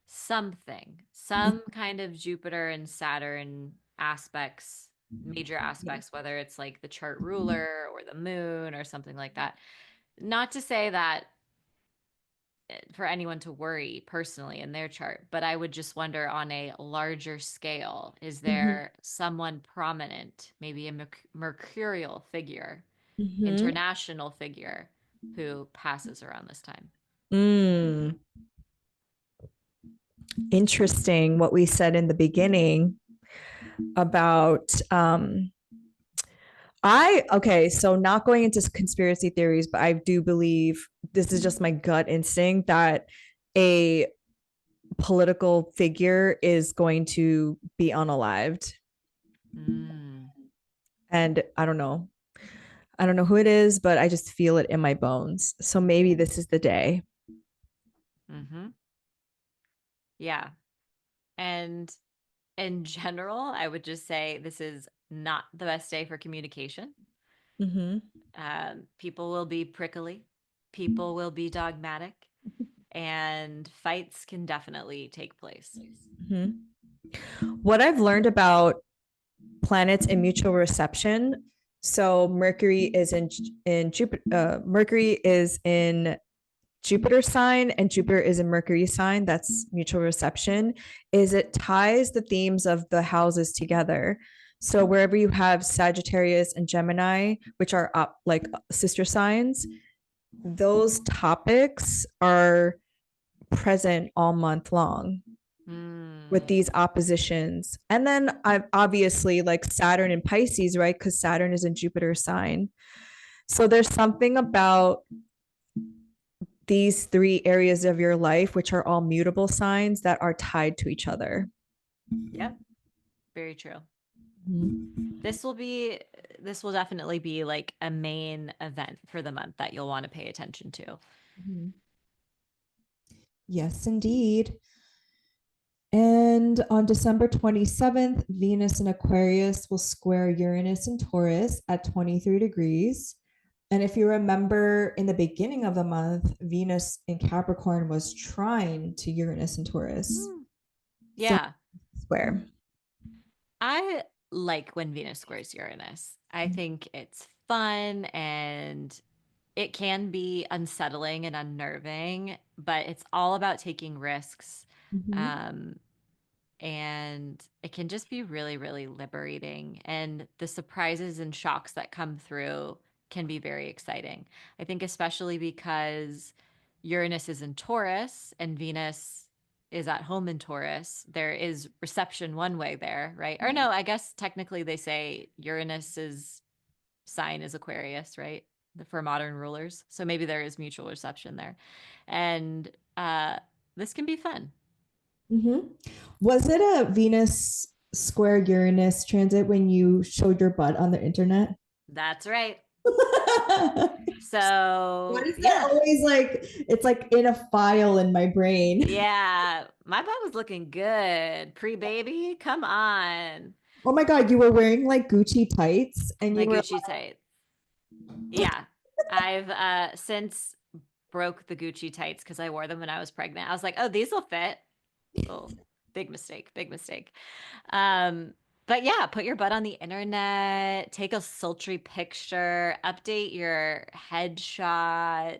Something, some kind of Jupiter and Saturn aspects, major aspects, whether it's like the chart ruler or the moon or something like that. Not to say that for anyone to worry personally in their chart, but I would just wonder on a larger scale, is Hmm. there someone prominent, maybe a mercurial figure, Hmm. international figure who passes around this time? Mm, interesting what we said in the beginning about okay, so not going into conspiracy theories, but I do believe this is just my gut instinct that a political figure is going to be unalived. Mm, And I don't know. I don't know who it is, but I just feel it in my bones. So maybe this is the day. mm-hmm. Yeah. And in general, I would just say this is not the best day for communication. Mm-hmm. People will be prickly, people will be dogmatic, and fights can definitely take place. Mm-hmm. What I've learned about planets in mutual reception. So Mercury is in Jupiter. Mercury is in Jupiter sign and Jupiter is in Mercury sign. That's mutual reception. Is it ties the themes of the houses together. So wherever you have Sagittarius and Gemini, which are up like sister signs, those topics are present all month long with Hmm. these oppositions. And then I've obviously like Saturn and Pisces, right? Because Saturn is in Jupiter sign. So there's something about these three areas of your life, which are all mutable signs that are tied to each other. Yep, very true. Mm-hmm. This will be this will definitely be like a main event for the month that you'll want to pay attention to. Mm-hmm. Yes, indeed. And on December 27th, Venus in Aquarius will square Uranus in Taurus at 23 degrees. And if you remember in the beginning of the month, Venus in Capricorn was trine to Uranus in Taurus. Hmm. So Yeah, square. I like when Venus squares Uranus. I think it's fun and it can be unsettling and unnerving, but it's all about taking risks. Mm-hmm. Um, and it can just be really, really liberating. And the surprises and shocks that come through can be very exciting. I think, especially because Uranus is in Taurus and Venus is at home in Taurus, there is reception one way there, right? Or no, I guess technically they say Uranus's sign is Aquarius, right? For modern rulers. So maybe there is mutual reception there. And this can be fun. Mm-hmm. Was it a Venus square Uranus transit when you showed your butt on the internet? That's right. Why So, is that yeah. always like it's like in a file in my brain? Yeah. My butt was looking good. Pre-baby, come on. Oh my God, you were wearing like Gucci tights and The you were Gucci tights. Yeah. I've since broke the Gucci tights because I wore them when I was pregnant. I was like, oh, these will fit. Oh, big mistake, big mistake. Um, but yeah, put your butt on the internet, take a sultry picture, update your headshot,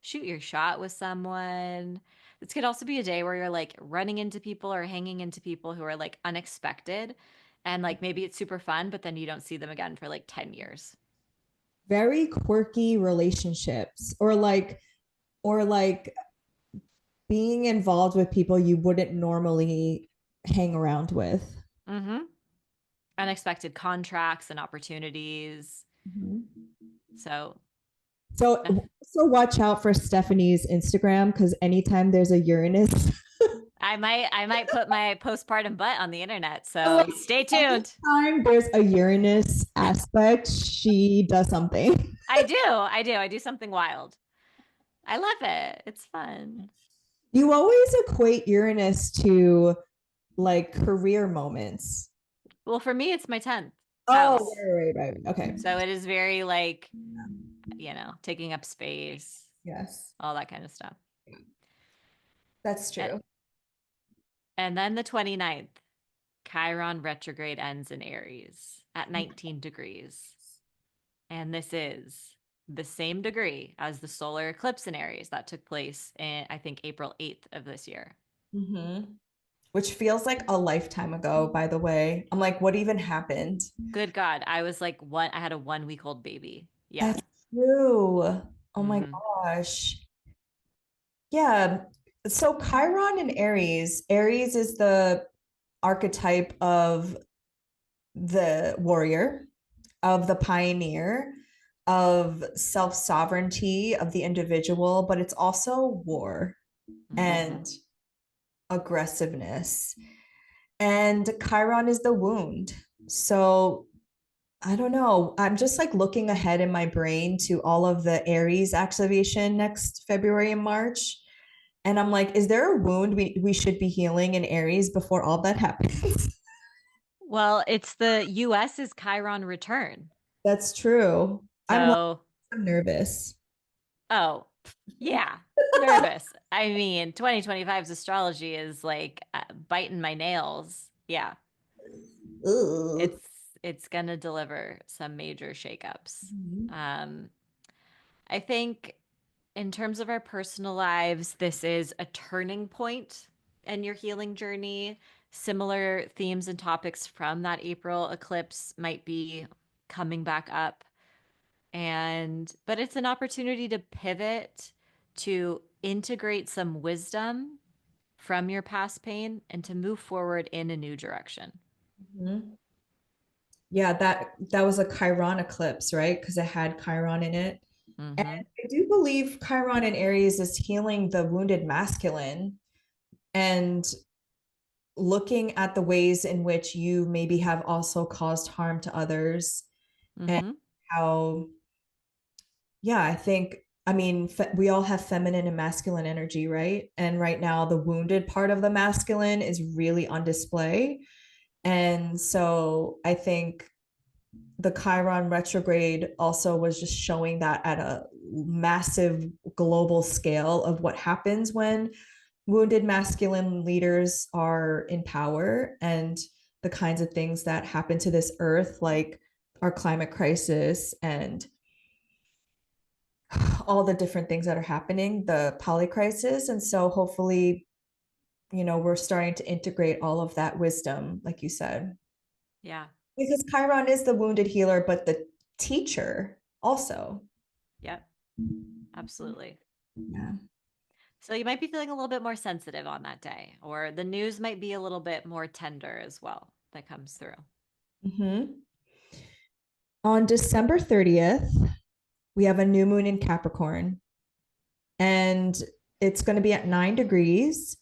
shoot your shot with someone. This could also be a day where you're like running into people or hanging into people who are like unexpected. And like maybe it's super fun, but then you don't see them again for like 10 years. very quirky relationships or like being involved with people you wouldn't normally hang around with. Mm-hmm. Unexpected contracts and opportunities. Mhm. So So so watch out for Stephanie's Instagram because anytime there's a Uranus, I might put my postpartum butt on the internet. like So stay tuned. anytime there's a Uranus aspect, she does something. I do. I do. I do something wild. I love it. It's fun. You always equate Uranus to like career moments. Well, for me, it's my 10th Oh, house. right. Okay. So it is very like, taking up space, Yes, all that kind of stuff. that's And, true. and then the 29th, Chiron retrograde ends in Aries at 19 degrees. And this is the same degree as the solar eclipse in Aries that took place in, I think, April 8th of this year. Mm-hmm. Which feels like a lifetime ago, by the way. I'm like, what even happened? Good God. I was like I had a 1 week old baby. Yeah. That's true. Oh my Hmm. gosh. Yeah. So Chiron and Aries, Aries is the archetype of the warrior, of the pioneer, of self sovereignty of the individual, but it's also war Hmm. and aggressiveness. And Chiron is the wound. So I don't know. I'm just like looking ahead in my brain to all of the Aries activation next February and March. And I'm like, is there a wound we should be healing in Aries before all that happens? Well, it's the US's Chiron return. That's true. So, I'm nervous. oh, yeah, nervous. I mean, 2025's astrology is like biting my nails. Yeah, Ugh. it's it's gonna deliver some major shakeups. Mhm. Um, I think in terms of our personal lives, this is a turning point in your healing journey. Similar themes and topics from that April eclipse might be coming back up. But it's an opportunity to pivot, to integrate some wisdom from your past pain and to move forward in a new direction. Mhm. Yeah, that was a Chiron eclipse, right? Because it had Chiron in it. And Hmm. I do believe Chiron in Aries is healing the wounded masculine and looking at the ways in which you maybe have also caused harm to others and Hmm. how, yeah, I think, I mean, we all have feminine and masculine energy, right? And right now, the wounded part of the masculine is really on display. And so I think the Chiron retrograde also was just showing that at a massive global scale of what happens when wounded masculine leaders are in power and the kinds of things that happen to this earth, like our climate crisis and all the different things that are happening, the poly crisis. And so hopefully, we're starting to integrate all of that wisdom, like you said. Yeah. Because Chiron is the wounded healer, but the teacher also. Yep. Absolutely. Yeah. So you might be feeling a little bit more sensitive on that day, or the news might be a little bit more tender as well that comes through. Mm-hmm. On December 30th, we have a new moon in Capricorn, and it's going to be at 9 degrees.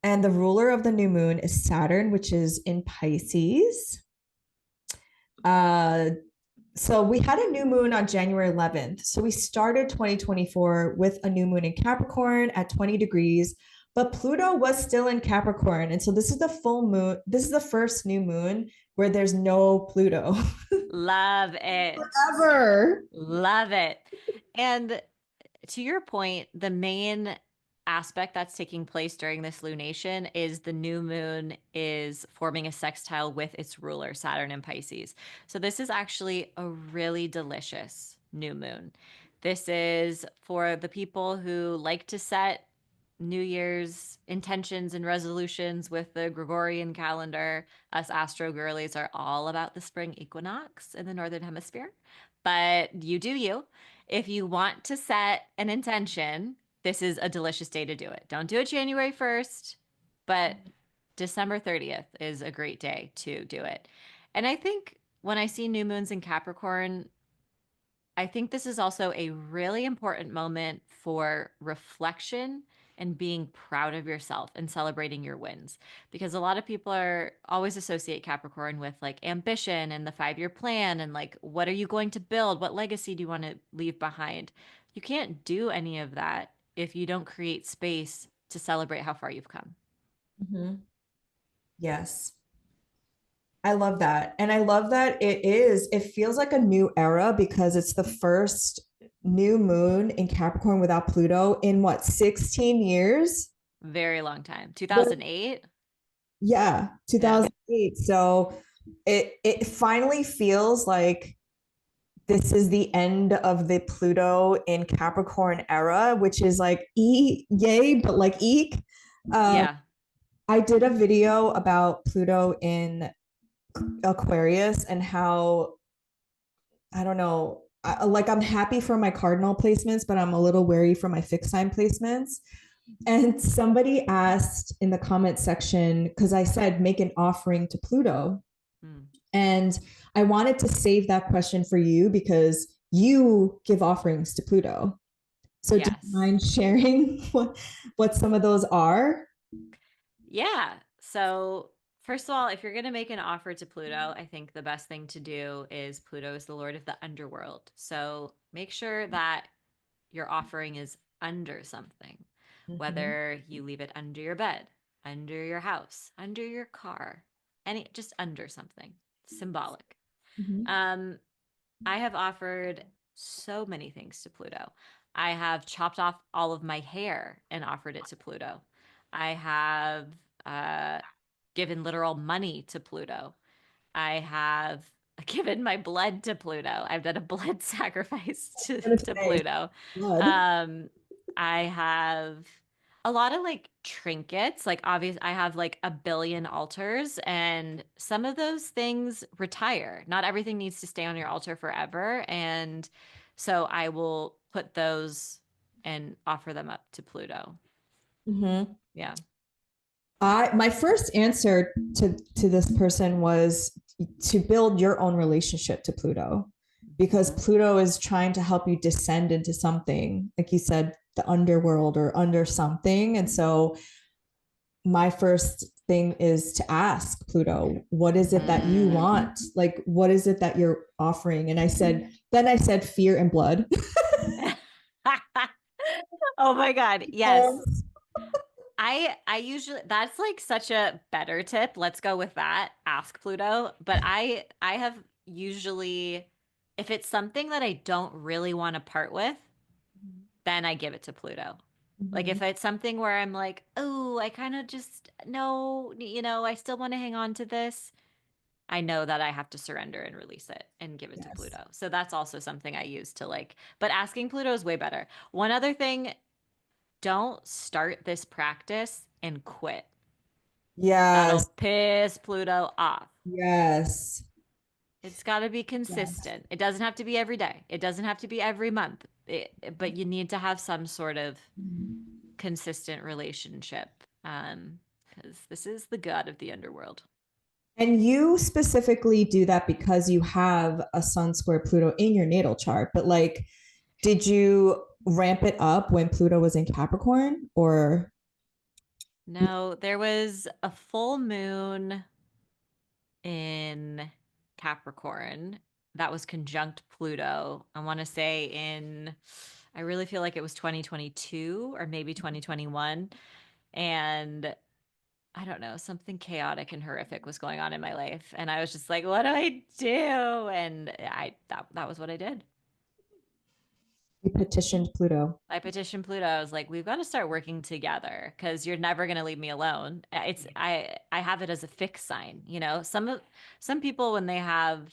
And the ruler of the new moon is Saturn, which is in Pisces. Uh, so we had a new moon on January 11th. So we started 2024 with a new moon in Capricorn at 20 degrees, but Pluto was still in Capricorn. And so this is the full moon. This is the first new moon where there's no Pluto. Love it. Ever. Love it. And to your point, the main aspect that's taking place during this lunation is the new moon is forming a sextile with its ruler, Saturn in Pisces. So this is actually a really delicious new moon. This is for the people who like to set New Year's intentions and resolutions with the Gregorian calendar. Us Astro girlies are all about the spring equinox in the Northern Hemisphere, but you do you. If you want to set an intention, this is a delicious day to do it. Don't do it January 1st, but December 30th is a great day to do it. And I think when I see new moons in Capricorn, I think this is also a really important moment for reflection and being proud of yourself and celebrating your wins. Because a lot of people are always associate Capricorn with like ambition and the 5-year plan and like, what are you going to build? What legacy do you want to leave behind? You can't do any of that if you don't create space to celebrate how far you've come. Mhm. Yes. I love that. And I love that it feels like a new era because it's the first new moon in Capricorn without Pluto in what, 16 years? Very long time. What? 2008. Yeah, Yeah. 2008. So it finally feels like this is the end of the Pluto in Capricorn era, which is like yay, but like eek. Um, Yeah. I did a video about Pluto in Aquarius and how I don't know. Like I'm happy for my cardinal placements, but I'm a little wary for my fixed sign placements. And somebody asked in the comment section, because I said make an offering to Pluto. Mm. And I wanted to save that question for you because you give offerings to Pluto. So do you Yes. mind sharing what some of those are? Yeah. So, first of all, if you're going to make an offer to Pluto, I think the best thing to do is Pluto is the lord of the underworld. So, make sure that your offering is under something, Mhm. whether you leave it under your bed, under your house, under your car, any just under something symbolic. Mhm. Um, I have offered so many things to Pluto. I have chopped off all of my hair and offered it to Pluto. I have uh, given literal money to Pluto. I have given my blood to Pluto. I've done a blood sacrifice I'm gonna to say Pluto. blood. Um, I have a lot of like trinkets. Like, obvious, I have like a billion altars, and some of those things retire. Not everything needs to stay on your altar forever. And so I will put those and offer them up to Pluto. Mhm. Yeah. I my first answer to this person was to build your own relationship to Pluto because Pluto is trying to help you descend into something like you said the underworld or under something, and so my first thing is to ask Pluto, what is it that you Mm. want, like what is it that you're offering? And I said fear and blood. Oh my God. Yes. Yes. I usually, that's like such a better tip. Let's go with that. Ask Pluto. But I have usually, if it's something that I don't really want to part with, then I give it to Pluto. Like Mhm. if it's something where I'm like, oh, I kind of just no, I still want to hang on to this. I know that I have to surrender and release it and give it to Yes. Pluto. So that's also something I use to like, but asking Pluto is way better. One other thing, don't start this practice and quit. That'll Yes. piss Pluto off. Yes. It's got to be Yes. consistent. It doesn't have to be every day. It doesn't have to be every month. But you need to have some sort of consistent relationship. Because this is the god of the underworld. And you specifically do that because you have a Sun square Pluto in your natal chart. But like, did you ramp it up when Pluto was in Capricorn or? No, there was a full moon in Capricorn that was conjunct Pluto. I want to say I really feel like it was 2022 or maybe 2021. And I don't know, something chaotic and horrific was going on in my life. And I was just like, what do I do? And that was what I did. You petitioned Pluto. I petitioned Pluto. I was like, we've got to start working together because you're never going to leave me alone. I have it as a fixed sign, some people when they have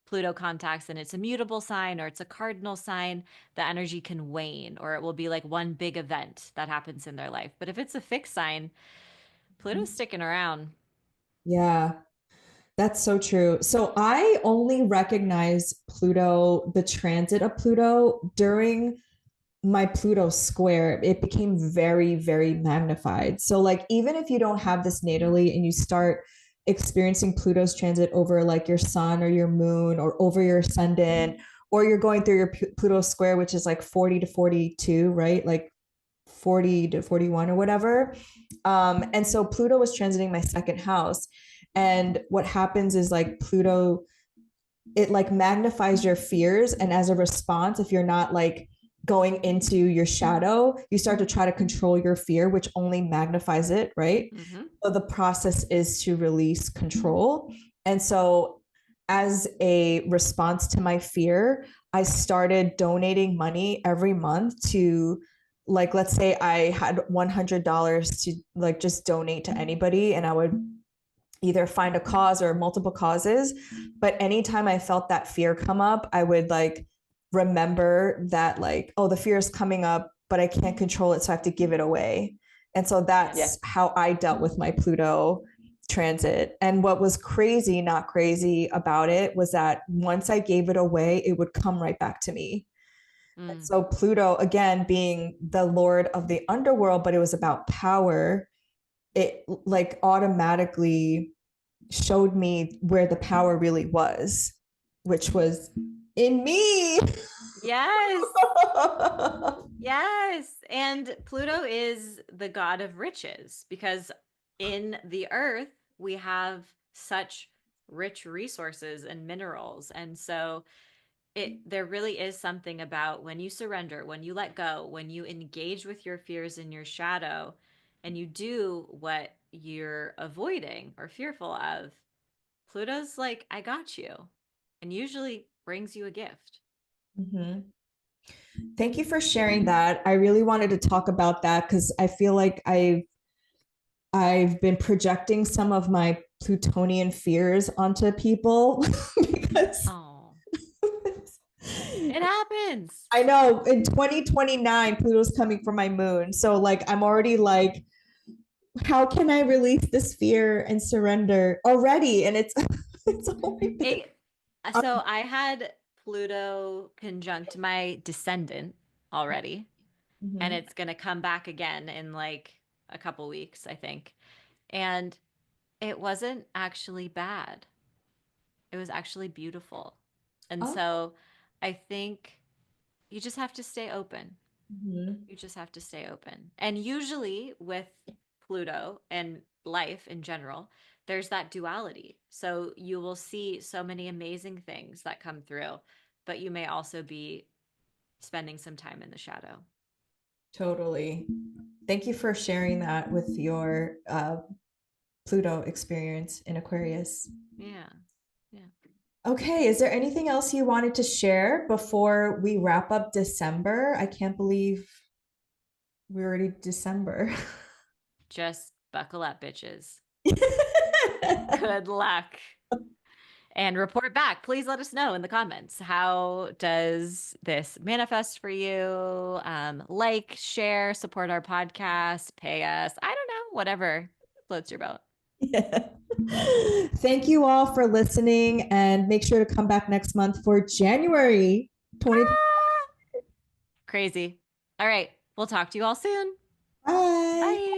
Pluto contacts and it's a mutable sign or it's a cardinal sign, the energy can wane or it will be like one big event that happens in their life. But if it's a fixed sign, Pluto's sticking around. Yeah, that's so true. So I only recognize Pluto, the transit of Pluto during my Pluto square. It became very, very magnified. So, like, even if you don't have this natally and you start experiencing Pluto's transit over like your sun or your moon or over your ascendant, or you're going through your Pluto square, which is like 40 to 42, right? Like 40 to 41 or whatever. And so Pluto was transiting my second house. And what happens is like Pluto it like magnifies your fears. And as a response, if you're not like going into your shadow, you start to try to control your fear, which only magnifies it, right? Mm-hmm. So the process is to release control. And so, as a response to my fear, I started donating money every month to, like, let's say I had $100 to like just donate to anybody, and I would either find a cause or multiple causes. But anytime I felt that fear come up, I would like remember that, like, oh, the fear is coming up, but I can't control it. So I have to give it away. And so that's how I dealt with my Pluto transit. And what was crazy, not crazy about it was that once I gave it away, it would come right back to me. And Mm. so Pluto, again, being the lord of the underworld, but it was about power, it like automatically showed me where the power really was, which was in me. Yes. Yes. And Pluto is the god of riches because in the earth, we have such rich resources and minerals. And so there really is something about when you surrender, when you let go, when you engage with your fears in your shadow, and you do what you're avoiding or fearful of, Pluto's like, I got you, and usually brings you a gift. Mm-hmm. Thank you for sharing that. I really wanted to talk about that because I feel like I've been projecting some of my Plutonian fears onto people because Oh, it happens. I know in 2029 Pluto's coming for my moon. So like I'm already like, how can I release this fear and surrender already? And it's it's only been It, so I had Pluto conjunct my descendant already, and Mhm. it's going to come back again in like a couple weeks, I think. And it wasn't actually bad. It was actually beautiful. And Oh. so I think you just have to stay open. Mhm. You just have to stay open. And usually with Pluto and life in general, there's that duality. So you will see so many amazing things that come through, but you may also be spending some time in the shadow. Totally. Thank you for sharing that with your Pluto experience in Aquarius. Yeah. Yeah. Okay, is there anything else you wanted to share before we wrap up December? I can't believe we're already December. Just buckle up, bitches. Good luck. And report back. Please let us know in the comments. How does this manifest for you? Like, share, support our podcast, pay us. I don't know, whatever floats your boat. Yeah. Thank you all for listening and make sure to come back next month for January 2020. Ah! Crazy. All right. We'll talk to you all soon. Bye. Bye.